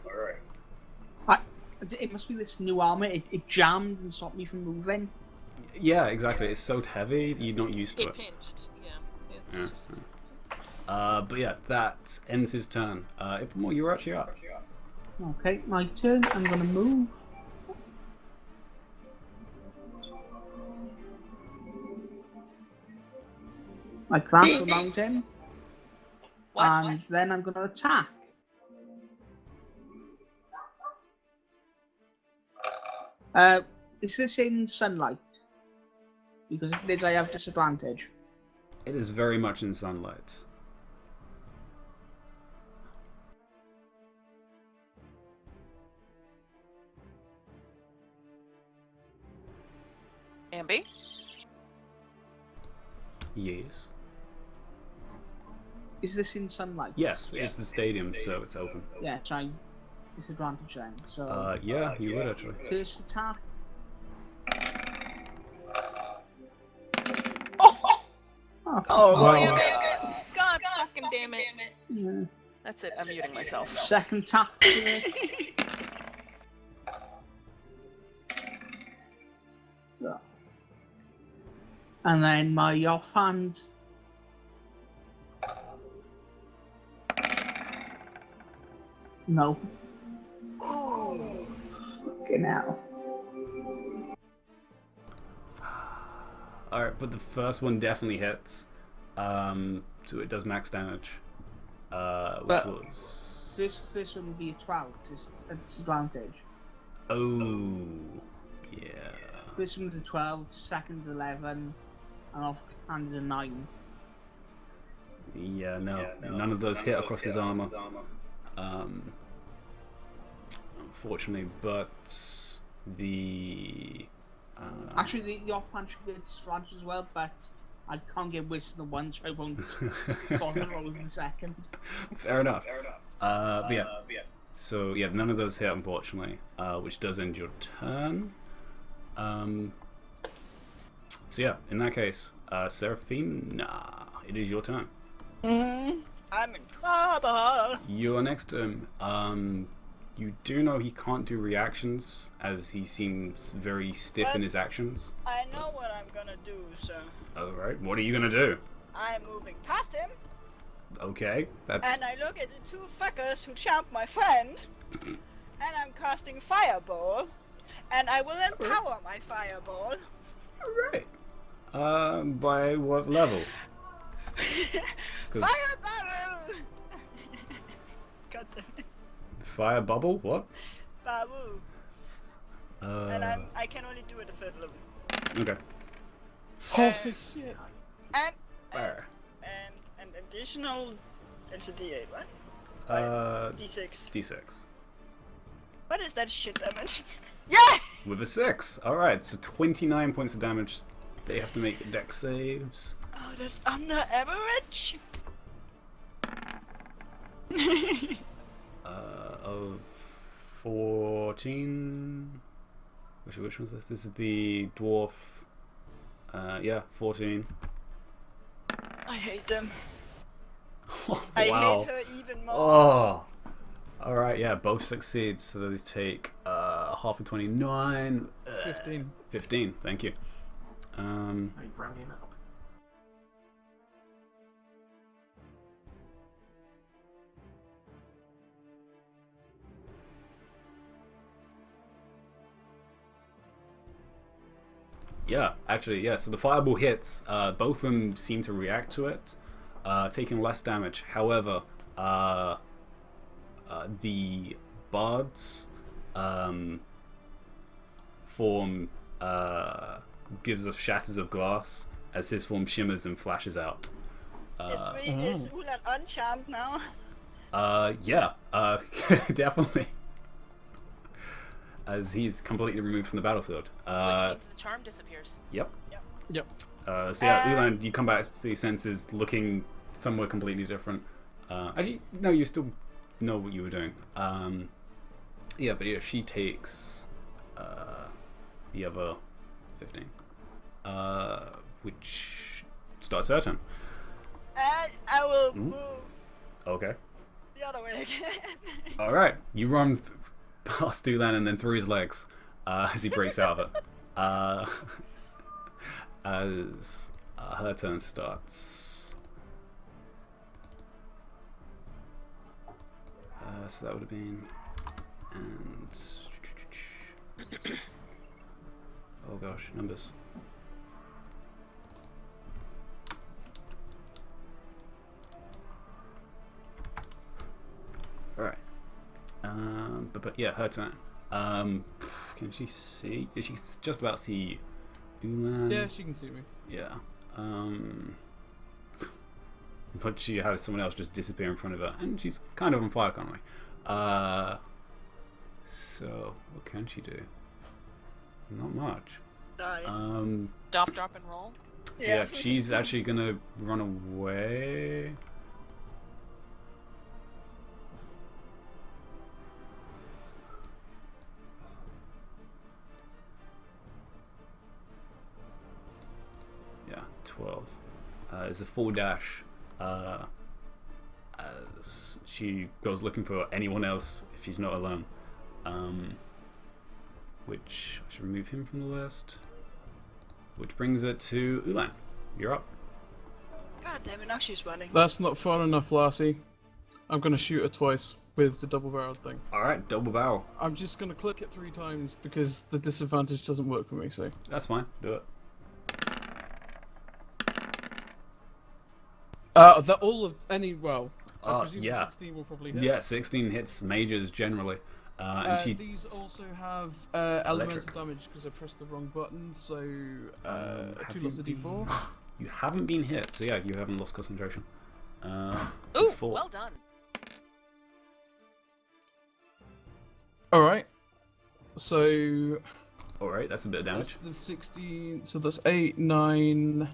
It must be this new armor. It jammed and stopped me from moving. Yeah, exactly. It's so heavy, you're not used to It it. pinched. Yeah. Yeah. But yeah, that ends his turn. Ithamor, you're actually up. Okay, my turn. I'm gonna move. I climb around him, What? and then I'm gonna attack. Is this in sunlight? Because if it is, I have disadvantage. It is very much in sunlight. Ambi? Yes. Is this in sunlight? Yes, it's a stadium, so it's open. Yeah, try disadvantage then. So Yeah, you would actually. first attack. Oh, Wow. damn it! God fucking damn it! Yeah. That's it. I'm muting myself. Second attack. Yeah. And then my offhand. No. Okay, now. Alright, but the first one definitely hits. So it does max damage. Which But- was. This one would be a 12. It's a disadvantage. Oh. Yeah. This one's a 12, second's 11, and offhand's a 9. Yeah, no. None of those hit across his armor. Unfortunately, but the. Actually, the offhand should get disadvantage as well, but I can't get wisdom once, so I won't bother rolling the second. Fair enough. But yeah. So yeah, none of those hit, unfortunately, which does end your turn. So yeah, in that case, Seraphina, it is your turn. I'm in trouble. Your next turn. You do know he can't do reactions, as he seems very stiff in his actions. I know what I'm gonna do, so Alright, what are you gonna do? I'm moving past him, Okay, that's... and I look at the two fuckers who chomped my friend, and I'm casting Fireball, and I will empower my Fireball. Alright. By what level? 'Cause Fireball! God damn it. fire bubble? What? Babu. And I can only do it at 3rd level. Okay. Holy shit. And Fire. an additional, it's a D8, right? D6. D6. What is that shit damage? Yeah! With a 6. Alright, so 29 points of damage. They have to make dex saves. Oh, that's under average. Of 14. Which one's this? This is the dwarf. Yeah, 14. I hate them. Wow. I hate her even more. Oh. Alright, yeah, both succeed. So they take half of 29. 15. 15, thank you. I'm rounding up. Yeah, actually, yeah. So the fireball hits. Both of them seem to react to it, taking less damage. However, the bard's form gives off shatters of glass as his form shimmers and flashes out. Is Ulan uncharmed now? Yeah, definitely. As he's completely removed from the battlefield. Which means the charm disappears. Yep. Yep. So yeah, Ulan, you come back to your senses, looking somewhere completely different. Actually, no, you still know what you were doing. Yeah, but yeah, she takes the other 15, which starts her turn. And I will move Okay. the other way again. All right, you run past Ulan and then through his legs as he breaks out of it. As her turn starts. So that would have been, and oh gosh, numbers. All right. But yeah, her turn. Can she see? She can just about see Ulan. Yeah, she can see me. Yeah. But she has someone else just disappear in front of her, and she's kind of on fire currently. So what can she do? Not much. Die. Stop, drop, and roll. So yeah, she's actually gonna run away. Yeah, 12. It's a full dash. As she goes looking for anyone else if she's not alone. Which I should remove him from the list. Which brings it to Ulan. You're up. God damn it, now she's running. That's not far enough, Lassie. I'm gonna shoot her twice with the double-barreled thing. Alright, double barrel. I'm just gonna click it 3 times because the disadvantage doesn't work for me, so... That's fine, do it. That all of any... well, I presume yeah. 16 will probably hit. Yeah, 16 hits mages generally. And she... These also have elemental Electric. damage because I pressed the wrong button, so... have 2 you lots of d4. You haven't been hit, so yeah, you haven't lost concentration. Ooh, 4. well done. Alright. So... Alright, that's a bit of damage. That's the 16... So that's 8, 9...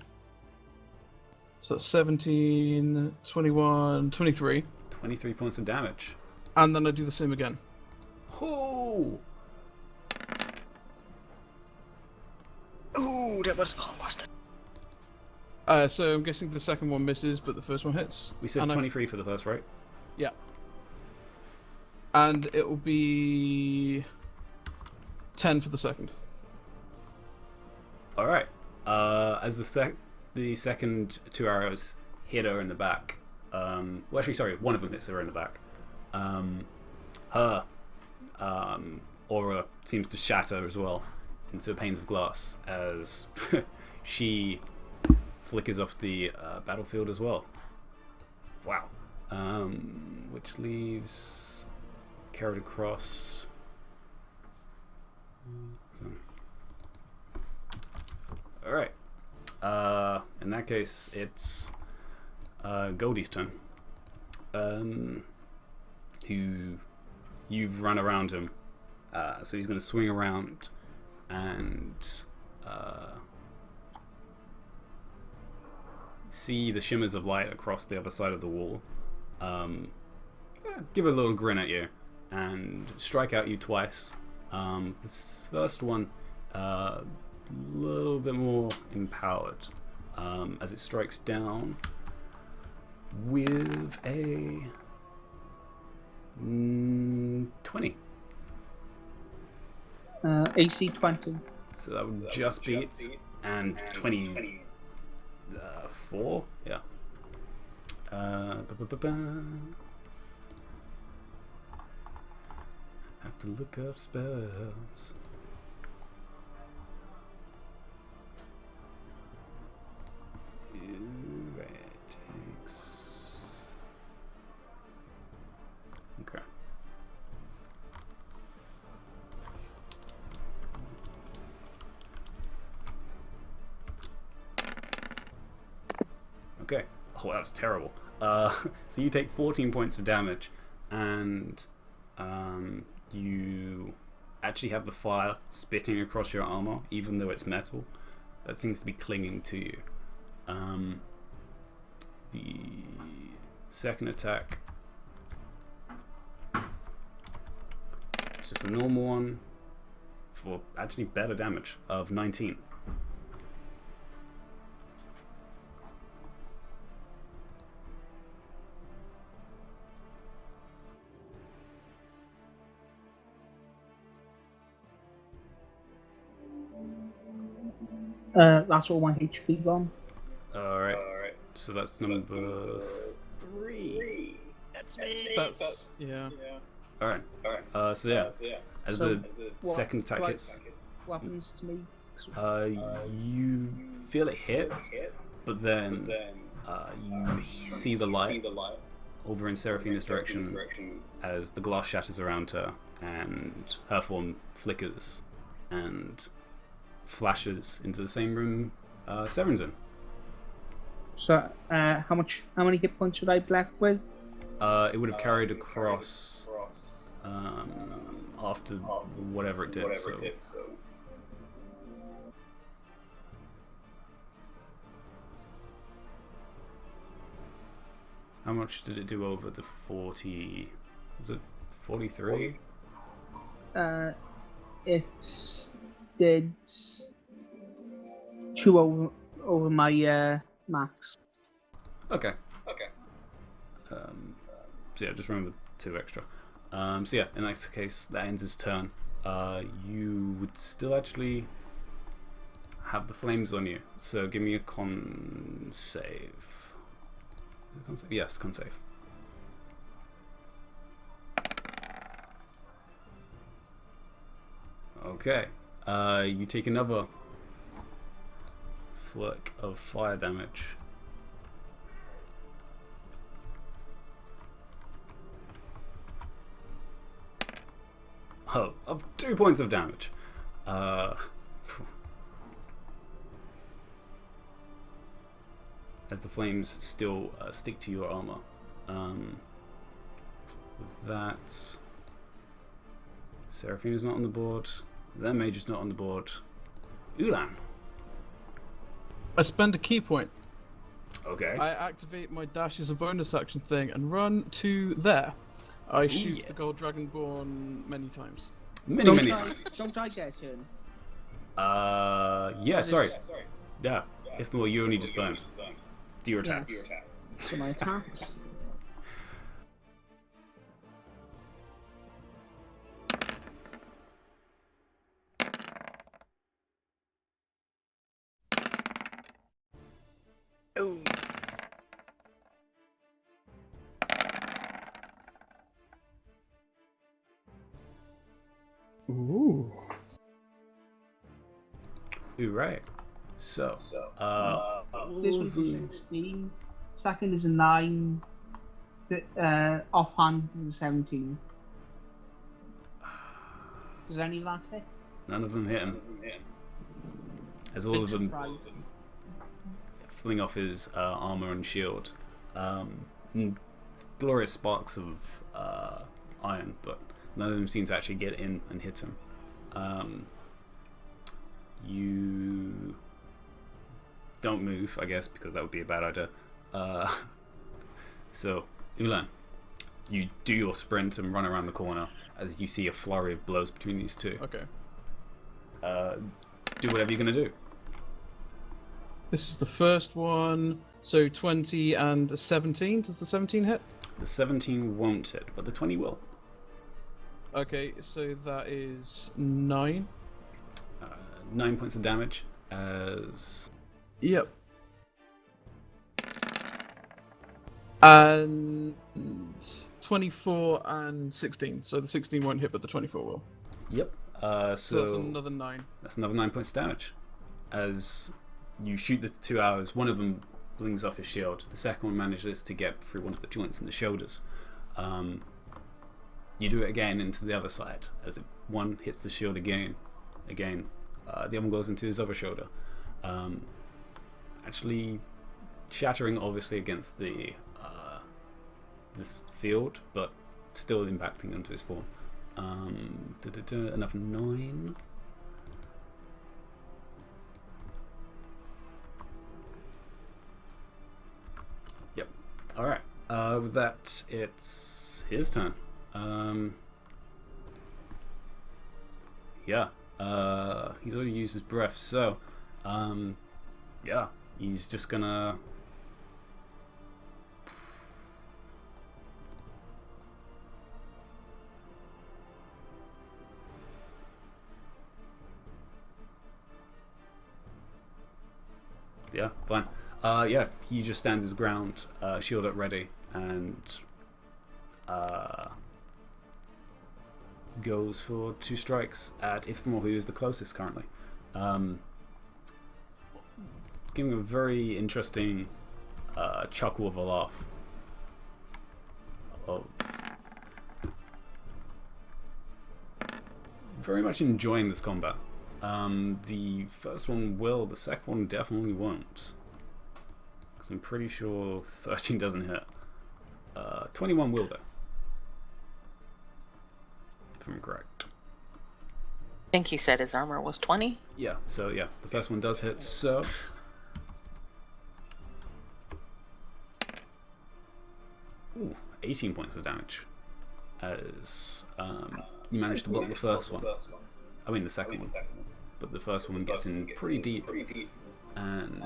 So that's 17, 21, 23. 23 points of damage. And then I do the same again. Oh! Ooh, that was almost. So I'm guessing the second one misses, but the first one hits. We said And 23 for the first, right? Yeah. And it will be 10 for the second. Alright. As the second 2 arrows hit her in the back. Well, actually, sorry, one of them hits her in the back. Her aura seems to shatter as well into panes of glass as she flickers off the battlefield as well. Wow. Which leaves carried across. Alright. In that case, it's Goldie's turn. Who you've run around him, so he's going to swing around and see the shimmers of light across the other side of the wall. Give a little grin at you and strike out you twice. This first one, little bit more empowered, as it strikes down with a 20. AC 20. So that would just beat, and 24, yeah. Have to look up spells. It takes. Okay. Okay. Oh, that was terrible. So you take 14 points of damage, and you actually have the fire spitting across your armor, even though it's metal. That seems to be clinging to you. The second attack, it's just a normal one for actually better damage of 19. That's all my HP gone. Alright, so that's number 3. That's me. That's... yeah. Alright, so yeah, as So the what- second attack what hits, happens to me? you feel it hit, but then you see the light over in Seraphina's direction as the glass shatters around her and her form flickers and flashes into the same room Severin's in. So, how many hit points should I be left with? It would have carried across after whatever it did. So How much did it do over the 40? Was it 43? It did 2 over my max. Okay. So yeah, just remember 2 extra. So yeah, in that case, that ends his turn. You would still actually have the flames on you. So give me a con save. Is it con save? Yes, con save. Okay. You take another flick of fire damage. Oh, of 2 points of damage. As the flames still stick to your armor. With that, Seraphina's not on the board. Their mage is not on the board. Ulan. I spend a key point. Okay. I activate my dash as a bonus action thing and run to there. I shoot yeah. the gold dragonborn many times. Many times. Don't I get a turn? Yeah, sorry. Yeah. If not, you only just burned. Do your attacks. To my attacks. Oh. Ooh. Ooh, right. So, This was a 16. Second is a 9. Offhand is a 17. Does any of that hit? none of them hit him. As all of them fling off his armor and shield. Glorious sparks of iron, but none of them seem to actually get in and hit him. You don't move, I guess, because that would be a bad idea. So, Ulan, you do your sprint and run around the corner as you see a flurry of blows between these two. Okay. Do whatever you're going to do. This is the first one. So 20 and a 17. Does the 17 hit? The 17 won't hit, but the 20 will. Okay, so that is 9. 9 points of damage as... Yep. And 24 and 16. So the 16 won't hit, but the 24 will. Yep. So that's another 9. That's another 9 points of damage. As you shoot the 2 arrows, one of them blings off his shield. The second one manages to get through one of the joints in the shoulders. You do it again into the other side. As one hits the shield again. The other one goes into his other shoulder. Actually shattering obviously against the this field, but still impacting into his form. Another 9. Yep. Alright. With that, it's his turn. Yeah. He's already used his breath, so yeah, he's just gonna yeah, fine. Yeah, he just stands his ground, shield at ready, and goes for 2 strikes at Ithmor, who is the closest currently. Giving a very interesting chuckle of a laugh. Oh. Very much enjoying this combat. The first one will, the second one definitely won't. Because I'm pretty sure 13 doesn't hit. 21 will though. If I'm correct. I think he said his armor was 20. Yeah, so yeah, the first one does hit, so... 18 points of damage as you manage to block the first one. I mean the second one. But the first one gets in pretty deep and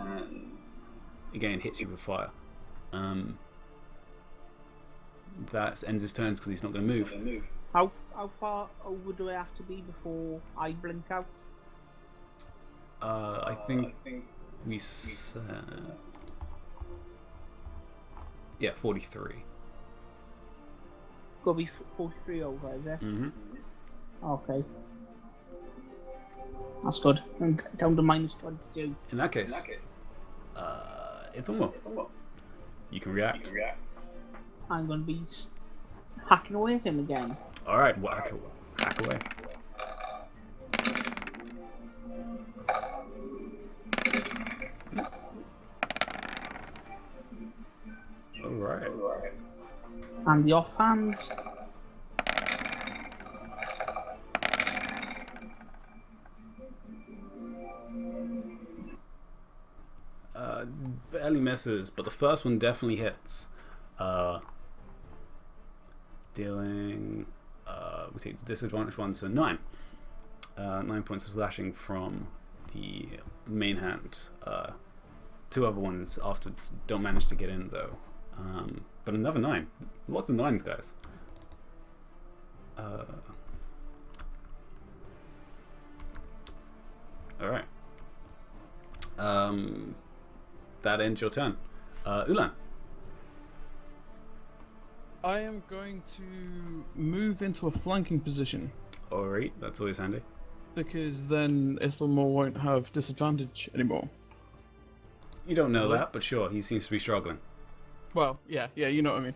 again hits you with fire. That ends his turn because he's not going to move. How far over do I have to be before I blink out? I think we said... Yeah, 43. Gotta be 43 over, is it? Mm-hmm. Okay. That's good. I'm down to minus 22. In that case, Ithamar, you can react. I'm gonna be hacking away at him again. Alright, hack away. Alright. And the offhand. Barely misses, but the first one definitely hits. Dealing... we take the disadvantage one, so 9. 9 points of slashing from the main hand. 2 other ones afterwards don't manage to get in, though. But another 9. Lots of 9s, guys. Alright. That ends your turn. Ulan. I am going to move into a flanking position. Alright, that's always handy. Because then Ithamar won't have disadvantage anymore. You don't know that, but sure, he seems to be struggling. Well, yeah, you know what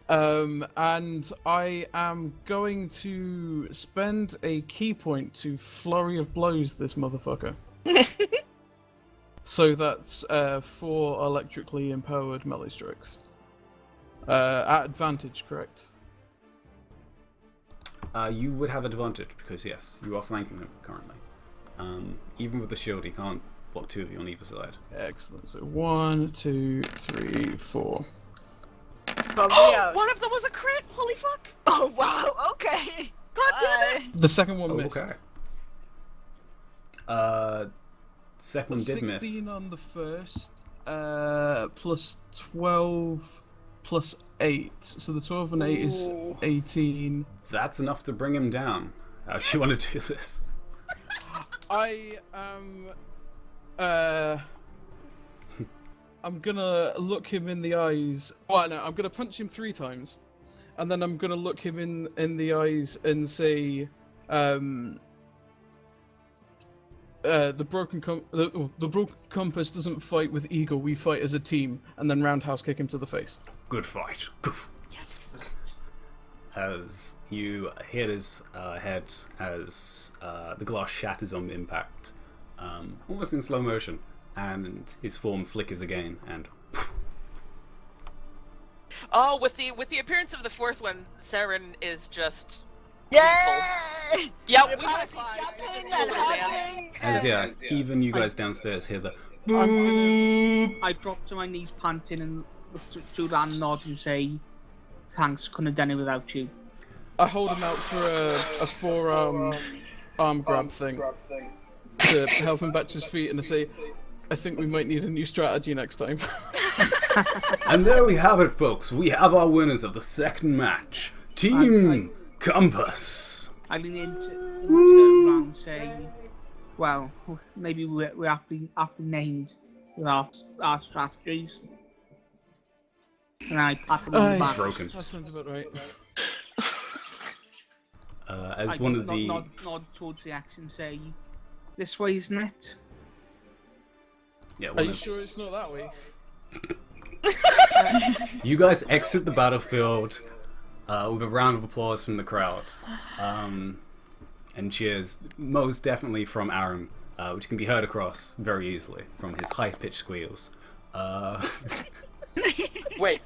I mean. And I am going to spend a key point to Flurry of Blows this motherfucker. So that's 4 electrically empowered melee strikes. At advantage, correct? You would have advantage because, yes, you are flanking him currently. Even with the shield, he can't block 2 of you on either side. Excellent. So 1, 2, 3, 4. Oh, one of them was a crit! Holy fuck! Oh wow, okay. God damn it! The second one missed. Okay. Second one did miss. 16 on the first, plus 12, plus 8. So the 12 and 8 is 18. That's enough to bring him down. How do you want to do this? I I'm gonna look him in the eyes. Well, no, I'm gonna punch him 3 times, and then I'm gonna look him in the eyes and say, the broken compass doesn't fight with ego. We fight as a team, and then roundhouse kick him to the face. Good fight. Yes! As you hit his head as the glass shatters on impact, almost in slow motion, and his form flickers again, and Oh, with the appearance of the 4th one, Saren is just... Yay! Yeah, We're we high probably five. We just jumping do a and little dance. hugging as and- even you guys downstairs hear the I drop to my knees panting and look to Dan, nod and say, thanks, couldn't have done it without you. I hold him out for a forearm arm grab thing to help him back to his feet, and I say, I think we might need a new strategy next time. And there we have it, folks. We have our winners of the second match. Team Compass. I lean into Ron and say, well, maybe we're aptly named with our strategies. And I pat him on the back. Broken. That sounds about right. As one of the... Nod towards the axe and say, this way, isn't it? Yeah, Are one you of... sure it's not that way? You guys exit the battlefield with a round of applause from the crowd. And cheers, most definitely from Aaron, which can be heard across very easily from his high-pitched squeals. Wait.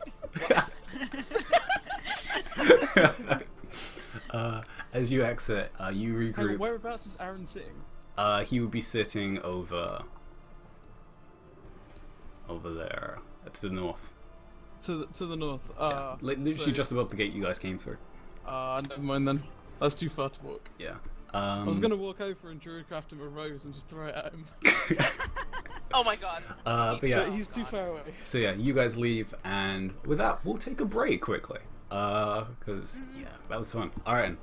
As you exit, you Hang on, regroup. whereabouts is Aaron sitting? He would be sitting over there, to the north. to the north. Literally so- just above the gate you guys came through. Never mind then. That's too far to walk. Yeah. I was gonna walk over and druidcraft him a rose and just throw it at him. Oh my god. But yeah. But he's too far away. So yeah, you guys leave, and with that, we'll take a break quickly. Because yeah, that was fun. All right.